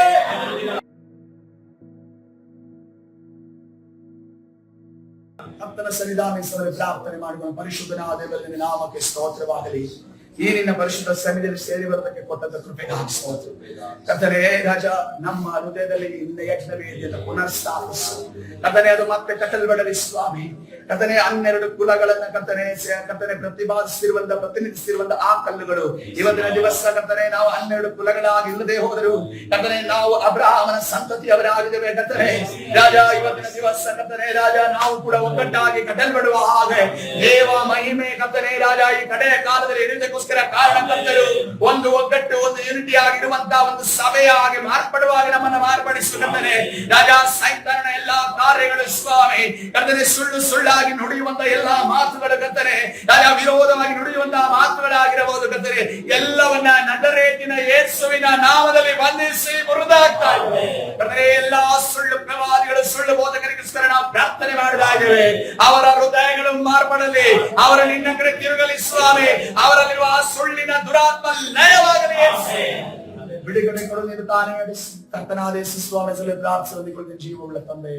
ಕರ್ತನ ಸನ್ನಿಧಾನದಲ್ಲಿ ಪ್ರಾರ್ಥನೆ ಮಾಡುವ ಪರಿಶುದ್ಧನಾದ ದೇವರ ನಾಮಕ್ಕೆ ಸ್ತೋತ್ರವಾಗಲಿ. ಈ ನಿನ್ನ ಪರಿಶುದ್ಧ ಸನ್ನಿಧಿಯಲ್ಲಿ ಸೇರಿ ಬರೋದಕ್ಕೆ ಕೊಟ್ಟಂತ ಕೃಪೆಗಾಗಿ ಸ್ತೋತ್ರ. ಕರ್ತನೇ ರಾಜ, ನಮ್ಮ ಹೃದಯದಲ್ಲಿ ನಿನ್ನ ಯಜ್ಞವೇದಿಯನ್ನು ಪುನರ್ಸ್ಥಾಪಿಸು ಕರ್ತನೇ. ಅದು ಮತ್ತೆ ಕಟ್ಟಲ್ಪಡಲಿ ಸ್ವಾಮಿ. ಕರ್ತನೇ 12 ಕುಲಗಳನ್ನ ಕರ್ತನೆ ಪ್ರತಿನಿಧಿಸಿರುವಂತ ಆ ಕಲ್ಲುಗಳು ಇವತ್ತಿನ ದಿವಸ ಕರ್ತನೆ ನಾವು 12 ಕುಲಗಳಾಗಿ ಇಲ್ಲದೆ ಹೋದರು ಕರ್ತನೆ, ನಾವು ಅಬ್ರಹಾಮನ ಸಂತತಿಯವರಾಗಿದ್ದೇವೆ ಕರ್ತನೆ ರಾಜ. ಇವತ್ತಿನ ದಿವಸ ಕರ್ತನೆ ರಾಜ, ನಾವು ಕೂಡ ಒಗ್ಗಟ್ಟಾಗಿ ಕಟ್ಟಲ್ಪಡುವ ಹಾಗೆ ದೇವ ಮಹಿಮೆ ಕರ್ತನೆ ರಾಜ, ಈ ಕಡೆಯ ಕಾಲದಲ್ಲಿ ಇರುವುದಕ್ಕೋಸ್ಕರ ಕಾರಣಕರ್ತರು ಒಂದು ಒಗ್ಗಟ್ಟು, ಒಂದು ಯೂನಿಟಿ ಆಗಿರುವಂತಹ ಒಂದು ಸಭೆಯಾಗಿ ಮಾರ್ಪಡುವಾಗ ನಮ್ಮನ್ನು ಮಾರ್ಪಡಿಸುತ್ತಾನೆ ರಾಜ. ಸೈತಾನನ ಎಲ್ಲಾ ಕಾರ್ಯಗಳು ಸ್ವಾಮಿ ಕರ್ತನೆ, ಸುಳ್ಳಾಗಿ ನುಡಿಯುವಂತ ಎಲ್ಲಾ ಮಾತುಗಳು ಕರ್ತನೆ ರಾಜ, ವಿರೋಧವಾಗಿ ನುಡಿಯುವಂತಹ ಮಾತುಗಳಾಗಿರಬಹುದು ಕರ್ತನೆ, ಎಲ್ಲವನ್ನ ನಜರೇತಿನ ಯೇಸುವಿನ ನಾಮದಲ್ಲಿ ಬಂಧಿಸಿ ಮುರಿದಾಗ್ತಾ ಇದ್ದೇವೆ ಕರ್ತನೆ. ಎಲ್ಲಾ ಸುಳ್ಳು ಪ್ರವಾದಿಗಳು, ಸುಳ್ಳು ಬೋಧಕರಿಗೋಸ್ಕರ ನಾವು ಪ್ರಾರ್ಥನೆ ಮಾಡ್ತಾ ಇದ್ದೇವೆ. ಅವರ ಹೃದಯಗಳು ಮಾರ್ಪಡಲಿ, ಅವರ ನಿನ್ನ ಕಡೆ ತಿರುಗಲಿ ಸ್ವಾಮಿ. ಅವರಲ್ಲಿರುವ ಸುಳ್ಳಿನ ದುರಾತ್ಮ ಲಯವಾಗಲಿ. ಬಿಡುಗಡೆ ಕೊಡು ನೀನು ತಾನೇ. ಕರ್ತನಾದ ಯೇಸು ಸ್ವಾಮಿ ಪ್ರಾರ್ಥನೆ ಜೀವವುಳ್ಳ ತಂದೆ.